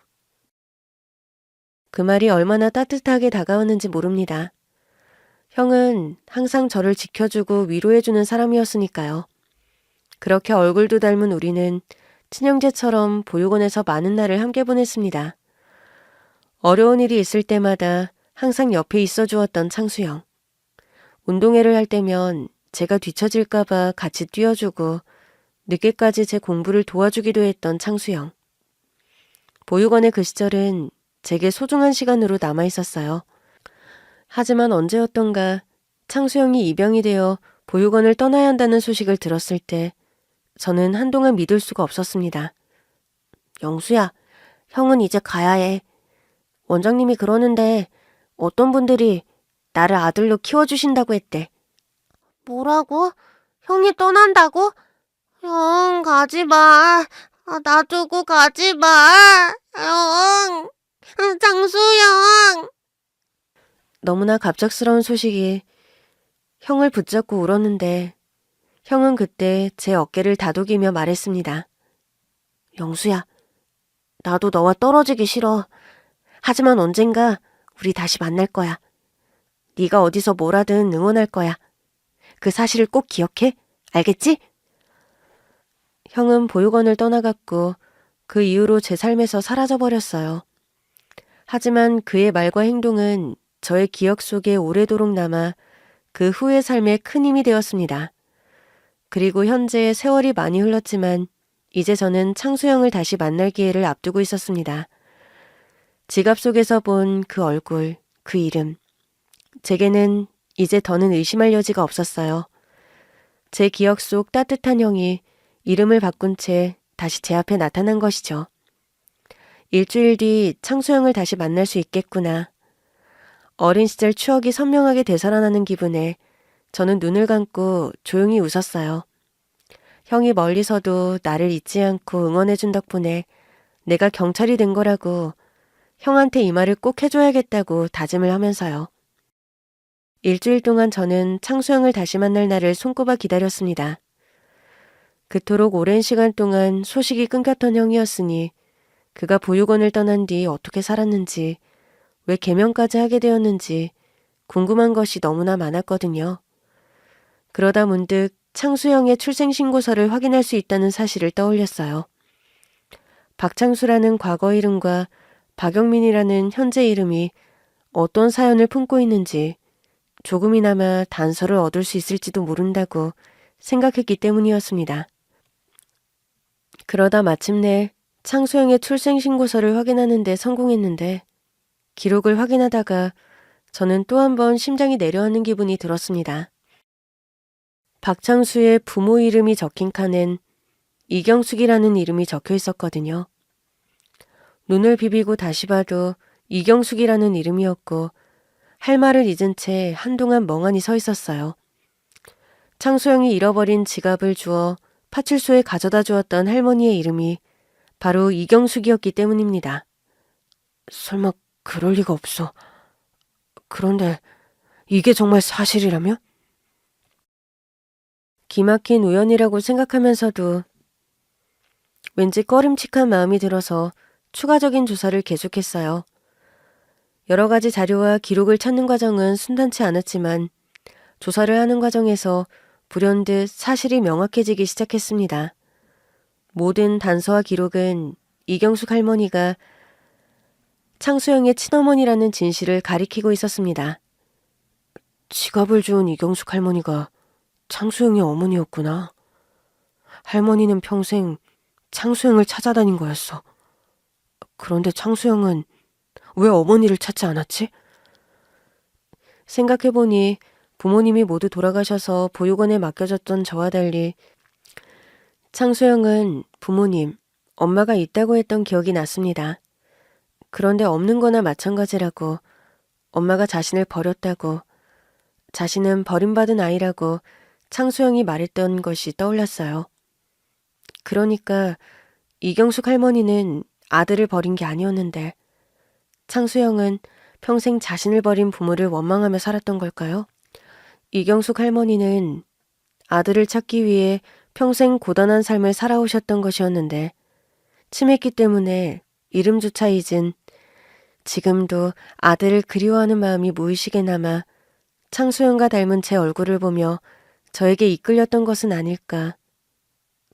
그 말이 얼마나 따뜻하게 다가왔는지 모릅니다. 형은 항상 저를 지켜주고 위로해주는 사람이었으니까요. 그렇게 얼굴도 닮은 우리는 친형제처럼 보육원에서 많은 날을 함께 보냈습니다. 어려운 일이 있을 때마다 항상 옆에 있어 주었던 창수형. 운동회를 할 때면 제가 뒤처질까봐 같이 뛰어주고 늦게까지 제 공부를 도와주기도 했던 창수형. 보육원의 그 시절은 제게 소중한 시간으로 남아 있었어요. 하지만 언제였던가 창수형이 입양이 되어 보육원을 떠나야 한다는 소식을 들었을 때 저는 한동안 믿을 수가 없었습니다. 영수야, 형은 이제 가야 해. 원장님이 그러는데 어떤 분들이 나를 아들로 키워주신다고 했대. 뭐라고? 형이 떠난다고? 형, 가지 마. 나 두고 가지 마. 형, 장수형. 너무나 갑작스러운 소식이 형을 붙잡고 울었는데 형은 그때 제 어깨를 다독이며 말했습니다. 영수야, 나도 너와 떨어지기 싫어. 하지만 언젠가 우리 다시 만날 거야. 네가 어디서 뭐라든 응원할 거야. 그 사실을 꼭 기억해. 알겠지? 형은 보육원을 떠나갔고 그 이후로 제 삶에서 사라져버렸어요. 하지만 그의 말과 행동은 저의 기억 속에 오래도록 남아 그 후의 삶에 큰 힘이 되었습니다. 그리고 현재 세월이 많이 흘렀지만 이제 저는 창수형을 다시 만날 기회를 앞두고 있었습니다. 지갑 속에서 본 그 얼굴, 그 이름. 제게는 이제 더는 의심할 여지가 없었어요. 제 기억 속 따뜻한 형이 이름을 바꾼 채 다시 제 앞에 나타난 것이죠. 일주일 뒤 창수형을 다시 만날 수 있겠구나. 어린 시절 추억이 선명하게 되살아나는 기분에 저는 눈을 감고 조용히 웃었어요. 형이 멀리서도 나를 잊지 않고 응원해준 덕분에 내가 경찰이 된 거라고 형한테 이 말을 꼭 해줘야겠다고 다짐을 하면서요. 일주일 동안 저는 창수형을 다시 만날 날을 손꼽아 기다렸습니다. 그토록 오랜 시간 동안 소식이 끊겼던 형이었으니 그가 보육원을 떠난 뒤 어떻게 살았는지, 왜 개명까지 하게 되었는지 궁금한 것이 너무나 많았거든요. 그러다 문득 창수형의 출생신고서를 확인할 수 있다는 사실을 떠올렸어요. 박창수라는 과거 이름과 박영민이라는 현재 이름이 어떤 사연을 품고 있는지 조금이나마 단서를 얻을 수 있을지도 모른다고 생각했기 때문이었습니다. 그러다 마침내 창수형의 출생신고서를 확인하는 데 성공했는데 기록을 확인하다가 저는 또 한 번 심장이 내려앉는 기분이 들었습니다. 박창수의 부모 이름이 적힌 칸엔 이경숙이라는 이름이 적혀 있었거든요. 눈을 비비고 다시 봐도 이경숙이라는 이름이었고 할 말을 잊은 채 한동안 멍하니 서 있었어요. 창수형이 잃어버린 지갑을 주워 파출소에 가져다 주었던 할머니의 이름이 바로 이경숙이었기 때문입니다. 설마 그럴 리가 없어. 그런데 이게 정말 사실이라면? 기막힌 우연이라고 생각하면서도 왠지 꺼림칙한 마음이 들어서 추가적인 조사를 계속했어요. 여러 가지 자료와 기록을 찾는 과정은 순탄치 않았지만 조사를 하는 과정에서 불현듯 사실이 명확해지기 시작했습니다. 모든 단서와 기록은 이경숙 할머니가 창수형의 친어머니라는 진실을 가리키고 있었습니다. 지갑을 주운 이경숙 할머니가 창수형의 어머니였구나. 할머니는 평생 창수형을 찾아다닌 거였어. 그런데 창수형은 왜 어머니를 찾지 않았지? 생각해보니 부모님이 모두 돌아가셔서 보육원에 맡겨졌던 저와 달리 창수형은 부모님, 엄마가 있다고 했던 기억이 났습니다. 그런데 없는 거나 마찬가지라고, 엄마가 자신을 버렸다고, 자신은 버림받은 아이라고 창수형이 말했던 것이 떠올랐어요. 그러니까 이경숙 할머니는 아들을 버린 게 아니었는데 창수형은 평생 자신을 버린 부모를 원망하며 살았던 걸까요? 이경숙 할머니는 아들을 찾기 위해 평생 고단한 삶을 살아오셨던 것이었는데 치매기 때문에 이름조차 잊은 지금도 아들을 그리워하는 마음이 무의식에 남아 창수형과 닮은 제 얼굴을 보며 저에게 이끌렸던 것은 아닐까.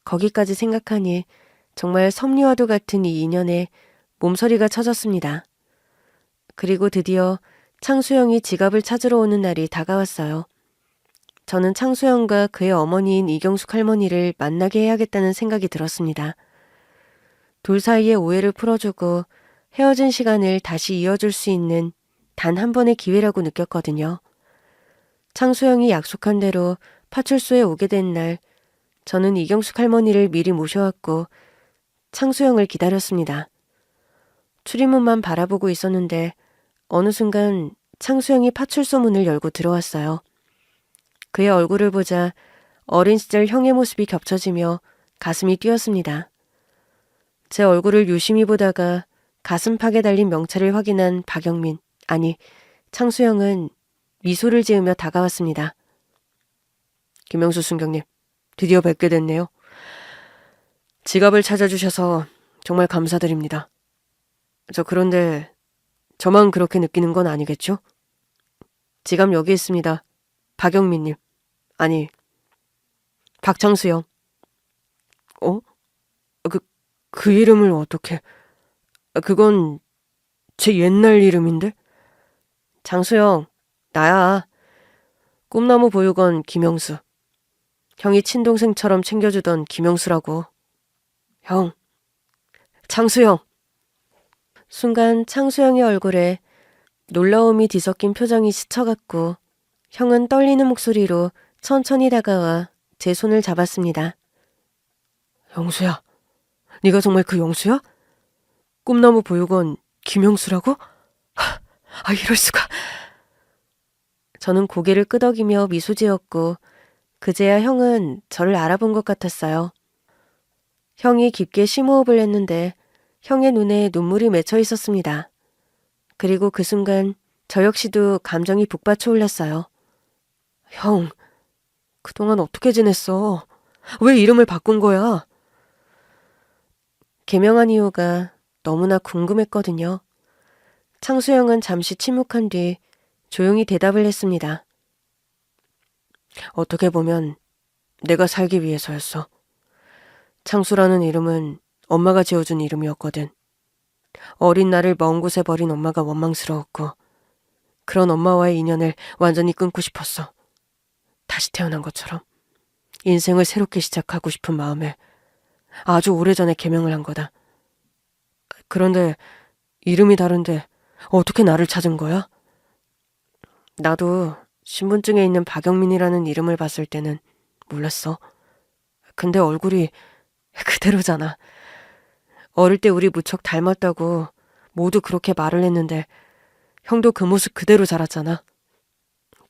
거기까지 생각하니 정말 섭리와도 같은 이 인연에 몸서리가 쳐졌습니다. 그리고 드디어 창수형이 지갑을 찾으러 오는 날이 다가왔어요. 저는 창수형과 그의 어머니인 이경숙 할머니를 만나게 해야겠다는 생각이 들었습니다. 둘 사이의 오해를 풀어주고 헤어진 시간을 다시 이어줄 수 있는 단 한 번의 기회라고 느꼈거든요. 창수형이 약속한 대로 파출소에 오게 된 날, 저는 이경숙 할머니를 미리 모셔왔고 창수형을 기다렸습니다. 출입문만 바라보고 있었는데 어느 순간 창수형이 파출소 문을 열고 들어왔어요. 그의 얼굴을 보자 어린 시절 형의 모습이 겹쳐지며 가슴이 뛰었습니다. 제 얼굴을 유심히 보다가 가슴팍에 달린 명찰을 확인한 박영민, 아니 창수형은 미소를 지으며 다가왔습니다. 김영수 순경님, 드디어 뵙게 됐네요. 지갑을 찾아주셔서 정말 감사드립니다. 그런데 저만 그렇게 느끼는 건 아니겠죠? 지갑 여기 있습니다. 박영민님. 아니, 박창수요. 어? 그 이름을 어떻게... 그건 제 옛날 이름인데? 장수영, 나야. 꿈나무 보육원 김영수. 형이 친동생처럼 챙겨주던 김영수라고. 형, 창수형. 순간 창수형의 얼굴에 놀라움이 뒤섞인 표정이 스쳐갔고 형은 떨리는 목소리로 천천히 다가와 제 손을 잡았습니다. 영수야, 네가 정말 그 영수야? 꿈나무 보육원 김영수라고? 이럴 수가... 저는 고개를 끄덕이며 미소 지었고 그제야 형은 저를 알아본 것 같았어요. 형이 깊게 심호흡을 했는데 형의 눈에 눈물이 맺혀 있었습니다. 그리고 그 순간 저 역시도 감정이 북받쳐 올랐어요. 형, 그동안 어떻게 지냈어? 왜 이름을 바꾼 거야? 개명한 이유가 너무나 궁금했거든요. 창수형은 잠시 침묵한 뒤 조용히 대답을 했습니다. 어떻게 보면 내가 살기 위해서였어. 창수라는 이름은 엄마가 지어준 이름이었거든. 어린 나를 먼 곳에 버린 엄마가 원망스러웠고 그런 엄마와의 인연을 완전히 끊고 싶었어. 다시 태어난 것처럼 인생을 새롭게 시작하고 싶은 마음에 아주 오래전에 개명을 한 거다. 그런데 이름이 다른데 어떻게 나를 찾은 거야? 나도 신분증에 있는 박영민이라는 이름을 봤을 때는 몰랐어. 근데 얼굴이 그대로잖아. 어릴 때 우리 무척 닮았다고 모두 그렇게 말을 했는데 형도 그 모습 그대로 자랐잖아.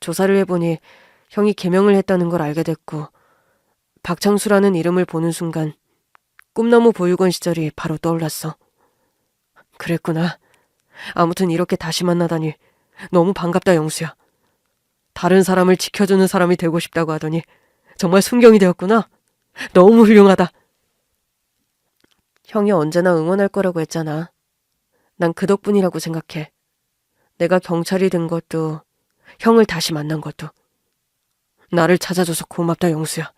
조사를 해보니 형이 개명을 했다는 걸 알게 됐고 박창수라는 이름을 보는 순간 꿈나무 보육원 시절이 바로 떠올랐어. 그랬구나. 아무튼 이렇게 다시 만나다니 너무 반갑다, 영수야. 다른 사람을 지켜주는 사람이 되고 싶다고 하더니 정말 순경이 되었구나. 너무 훌륭하다. 형이 언제나 응원할 거라고 했잖아. 난 그 덕분이라고 생각해. 내가 경찰이 된 것도 형을 다시 만난 것도. 나를 찾아줘서 고맙다, 영수야.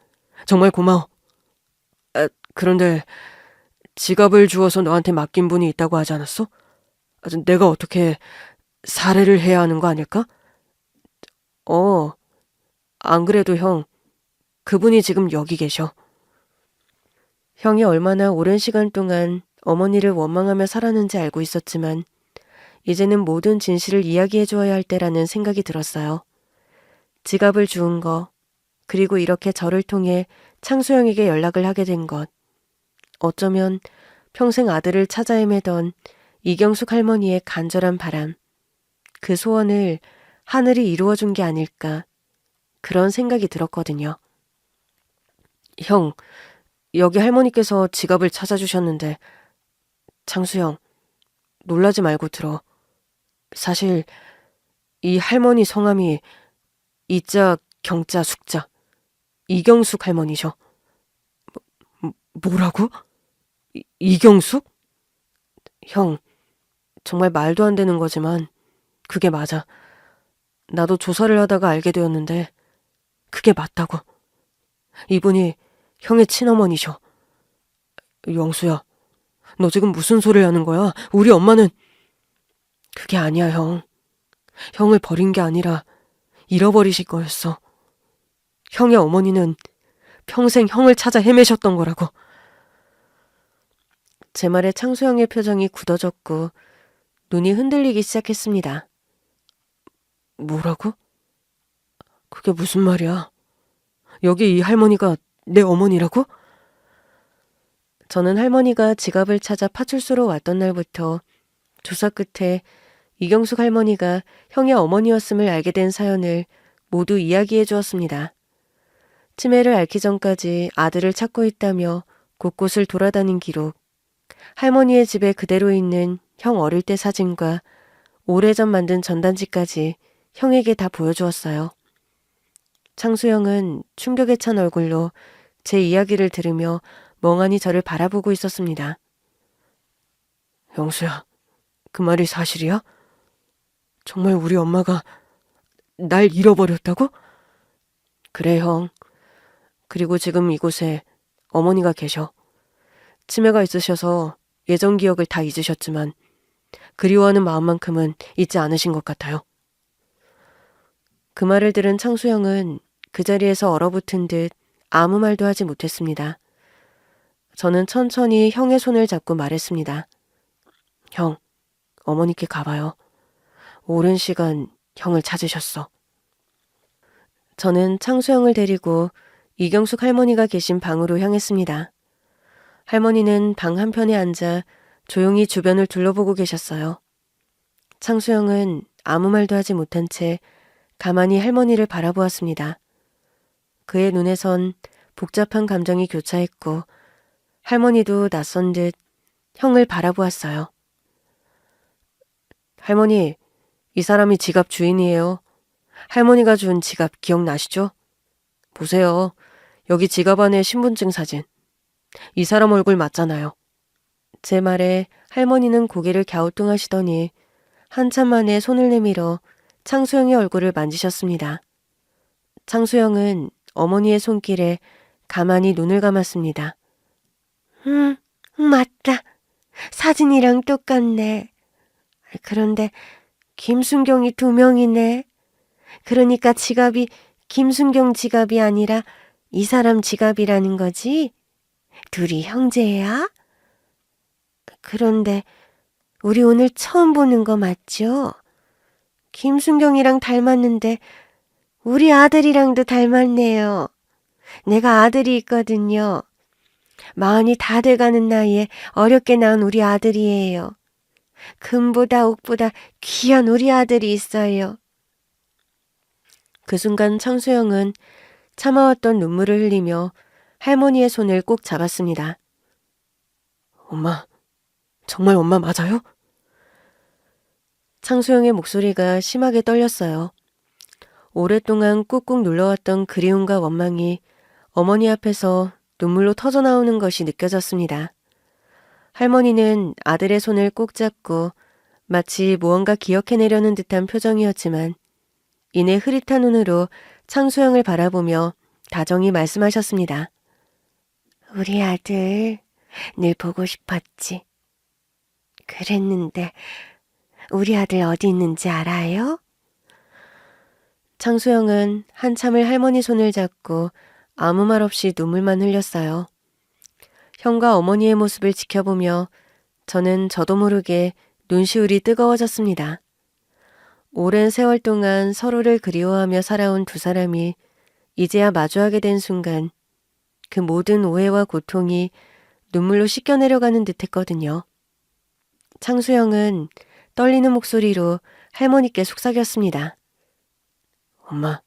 정말 고마워. 그런데 지갑을 주워서 너한테 맡긴 분이 있다고 하지 않았어? 내가 어떻게 살해를 해야 하는 거 아닐까? 안 그래도 형, 그분이 지금 여기 계셔. 형이 얼마나 오랜 시간 동안 어머니를 원망하며 살았는지 알고 있었지만 이제는 모든 진실을 이야기해 주어야 할 때라는 생각이 들었어요. 지갑을 주운 거, 그리고 이렇게 저를 통해 창수형에게 연락을 하게 된 것. 어쩌면 평생 아들을 찾아 헤매던 이경숙 할머니의 간절한 바람, 그 소원을 하늘이 이루어준 게 아닐까, 그런 생각이 들었거든요. 형, 여기 할머니께서 지갑을 찾아주셨는데 창수형, 놀라지 말고 들어. 사실 이 할머니 성함이 이자, 경자, 숙자, 이경숙 할머니셔. 뭐라고? 이경숙? 형, 정말 말도 안 되는 거지만 그게 맞아. 나도 조사를 하다가 알게 되었는데 그게 맞다고. 이분이 형의 친어머니셔. 영수야, 너 지금 무슨 소리를 하는 거야? 우리 엄마는... 그게 아니야, 형. 형을 버린 게 아니라 잃어버리실 거였어. 형의 어머니는 평생 형을 찾아 헤매셨던 거라고. 제 말에 창수형의 표정이 굳어졌고 눈이 흔들리기 시작했습니다. 뭐라고? 그게 무슨 말이야? 여기 이 할머니가 내 어머니라고? 저는 할머니가 지갑을 찾아 파출소로 왔던 날부터 조사 끝에 이경숙 할머니가 형의 어머니였음을 알게 된 사연을 모두 이야기해 주었습니다. 치매를 앓기 전까지 아들을 찾고 있다며 곳곳을 돌아다닌 기록, 할머니의 집에 그대로 있는 형 어릴 때 사진과 오래전 만든 전단지까지 형에게 다 보여주었어요. 창수형은 충격에 찬 얼굴로 제 이야기를 들으며 멍하니 저를 바라보고 있었습니다. 영수야, 그 말이 사실이야? 정말 우리 엄마가 날 잃어버렸다고? 그래, 형. 그리고 지금 이곳에 어머니가 계셔. 치매가 있으셔서 예전 기억을 다 잊으셨지만 그리워하는 마음만큼은 잊지 않으신 것 같아요. 그 말을 들은 창수형은 그 자리에서 얼어붙은 듯 아무 말도 하지 못했습니다. 저는 천천히 형의 손을 잡고 말했습니다. 형, 어머니께 가봐요. 오랜 시간 형을 찾으셨어. 저는 창수형을 데리고 이경숙 할머니가 계신 방으로 향했습니다. 할머니는 방 한편에 앉아 조용히 주변을 둘러보고 계셨어요. 창수형은 아무 말도 하지 못한 채 가만히 할머니를 바라보았습니다. 그의 눈에선 복잡한 감정이 교차했고 할머니도 낯선 듯 형을 바라보았어요. 할머니, 이 사람이 지갑 주인이에요. 할머니가 준 지갑 기억나시죠? 보세요. 여기 지갑 안에 신분증 사진. 이 사람 얼굴 맞잖아요. 제 말에 할머니는 고개를 갸우뚱하시더니 한참 만에 손을 내밀어 창수형의 얼굴을 만지셨습니다. 창수형은 어머니의 손길에 가만히 눈을 감았습니다. 맞다. 사진이랑 똑같네. 그런데 김순경이 2명이네. 그러니까 지갑이 김순경 지갑이 아니라 이 사람 지갑이라는 거지? 둘이 형제야? 그런데 우리 오늘 처음 보는 거 맞죠? 김순경이랑 닮았는데 우리 아들이랑도 닮았네요. 내가 아들이 있거든요. 40이 다 돼가는 나이에 어렵게 낳은 우리 아들이에요. 금보다 옥보다 귀한 우리 아들이 있어요. 그 순간 창수형은 참아왔던 눈물을 흘리며 할머니의 손을 꼭 잡았습니다. 엄마, 정말 엄마 맞아요? 창수형의 목소리가 심하게 떨렸어요. 오랫동안 꾹꾹 눌러왔던 그리움과 원망이 어머니 앞에서 눈물로 터져나오는 것이 느껴졌습니다. 할머니는 아들의 손을 꼭 잡고 마치 무언가 기억해내려는 듯한 표정이었지만 이내 흐릿한 눈으로 창수형을 바라보며 다정히 말씀하셨습니다. 우리 아들 늘 보고 싶었지. 그랬는데 우리 아들 어디 있는지 알아요? 창수형은 한참을 할머니 손을 잡고 아무 말 없이 눈물만 흘렸어요. 형과 어머니의 모습을 지켜보며 저는 저도 모르게 눈시울이 뜨거워졌습니다. 오랜 세월 동안 서로를 그리워하며 살아온 두 사람이 이제야 마주하게 된 순간 그 모든 오해와 고통이 눈물로 씻겨내려가는 듯했거든요. 창수형은 떨리는 목소리로 할머니께 속삭였습니다. 엄마,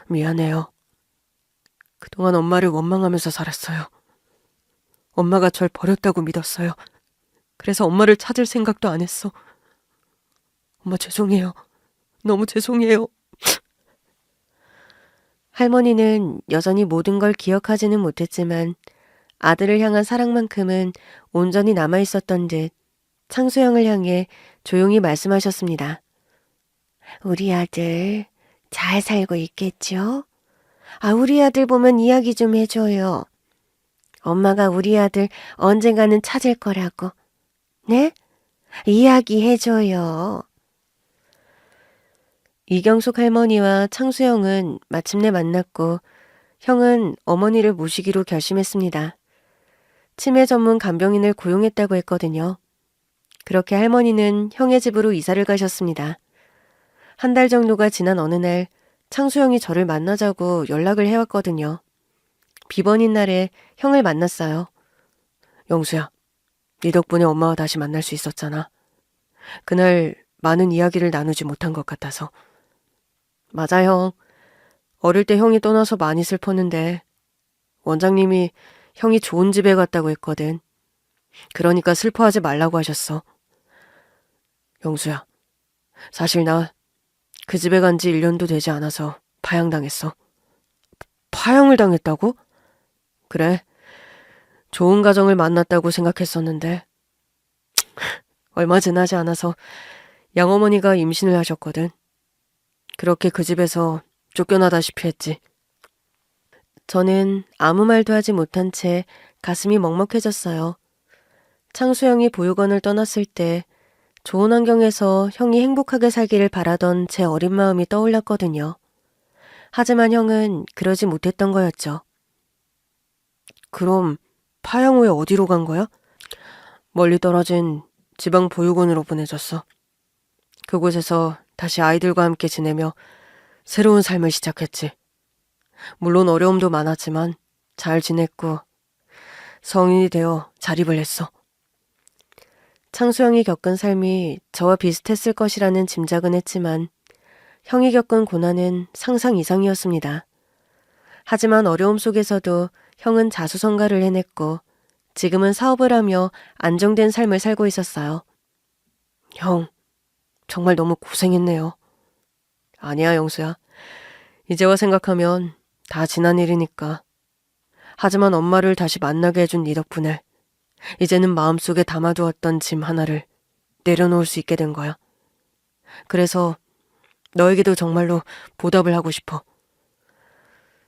미안해요. 그동안 엄마를 원망하면서 살았어요. 엄마가 절 버렸다고 믿었어요. 그래서 엄마를 찾을 생각도 안 했어. 엄마 죄송해요. 너무 죄송해요. 할머니는 여전히 모든 걸 기억하지는 못했지만 아들을 향한 사랑만큼은 온전히 남아있었던 듯 창수형을 향해 조용히 말씀하셨습니다. 우리 아들 잘 살고 있겠죠? 우리 아들 보면 이야기 좀 해줘요. 엄마가 우리 아들 언젠가는 찾을 거라고. 네? 이야기해줘요. 이경숙 할머니와 창수형은 마침내 만났고 형은 어머니를 모시기로 결심했습니다. 치매 전문 간병인을 고용했다고 했거든요. 그렇게 할머니는 형의 집으로 이사를 가셨습니다. 한 달 정도가 지난 어느 날 창수형이 저를 만나자고 연락을 해왔거든요. 비번인 날에 형을 만났어요. 영수야, 네 덕분에 엄마와 다시 만날 수 있었잖아. 그날 많은 이야기를 나누지 못한 것 같아서. 맞아, 형. 어릴 때 형이 떠나서 많이 슬펐는데 원장님이 형이 좋은 집에 갔다고 했거든. 그러니까 슬퍼하지 말라고 하셨어. 영수야, 사실 나 그 집에 간 지 1년도 되지 않아서 파양당했어. 파양을 당했다고? 그래. 좋은 가정을 만났다고 생각했었는데 얼마 지나지 않아서 양어머니가 임신을 하셨거든. 그렇게 그 집에서 쫓겨나다시피 했지. 저는 아무 말도 하지 못한 채 가슴이 먹먹해졌어요. 창수 형이 보육원을 떠났을 때 좋은 환경에서 형이 행복하게 살기를 바라던 제 어린 마음이 떠올랐거든요. 하지만 형은 그러지 못했던 거였죠. 그럼 파양 후에 어디로 간 거야? 멀리 떨어진 지방 보육원으로 보내졌어. 그곳에서 다시 아이들과 함께 지내며 새로운 삶을 시작했지. 물론 어려움도 많았지만 잘 지냈고 성인이 되어 자립을 했어. 창수 형이 겪은 삶이 저와 비슷했을 것이라는 짐작은 했지만 형이 겪은 고난은 상상 이상이었습니다. 하지만 어려움 속에서도 형은 자수성가를 해냈고 지금은 사업을 하며 안정된 삶을 살고 있었어요. 형, 정말 너무 고생했네요. 아니야, 영수야. 이제와 생각하면 다 지난 일이니까. 하지만 엄마를 다시 만나게 해준 네 덕분에 이제는 마음속에 담아두었던 짐 하나를 내려놓을 수 있게 된 거야. 그래서 너에게도 정말로 보답을 하고 싶어.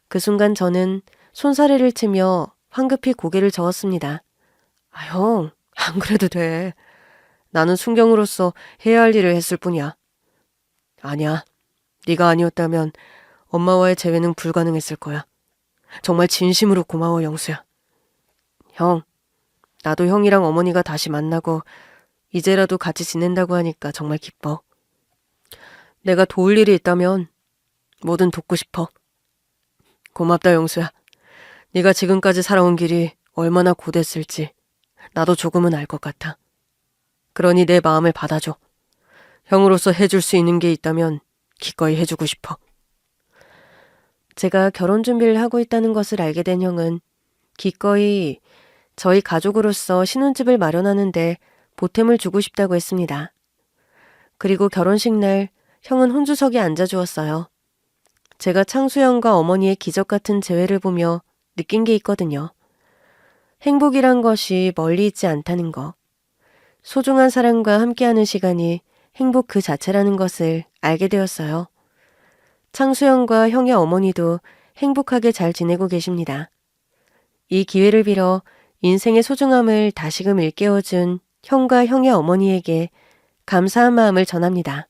그 순간 저는 손사래를 치며 황급히 고개를 저었습니다. 아, 형, 안 그래도 돼. 나는 순경으로서 해야 할 일을 했을 뿐이야. 아니야, 네가 아니었다면 엄마와의 재회는 불가능했을 거야. 정말 진심으로 고마워, 영수야. 형, 나도 형이랑 어머니가 다시 만나고 이제라도 같이 지낸다고 하니까 정말 기뻐. 내가 도울 일이 있다면 뭐든 돕고 싶어. 고맙다, 영수야. 네가 지금까지 살아온 길이 얼마나 고됐을지 나도 조금은 알 것 같아. 그러니 내 마음을 받아줘. 형으로서 해줄 수 있는 게 있다면 기꺼이 해주고 싶어. 제가 결혼 준비를 하고 있다는 것을 알게 된 형은 기꺼이 저희 가족으로서 신혼집을 마련하는데 보탬을 주고 싶다고 했습니다. 그리고 결혼식 날 형은 혼주석에 앉아주었어요. 제가 창수 형과 어머니의 기적 같은 재회를 보며 느낀 게 있거든요. 행복이란 것이 멀리 있지 않다는 거. 소중한 사람과 함께하는 시간이 행복 그 자체라는 것을 알게 되었어요. 창수 형과 형의 어머니도 행복하게 잘 지내고 계십니다. 이 기회를 빌어 인생의 소중함을 다시금 일깨워준 형과 형의 어머니에게 감사한 마음을 전합니다.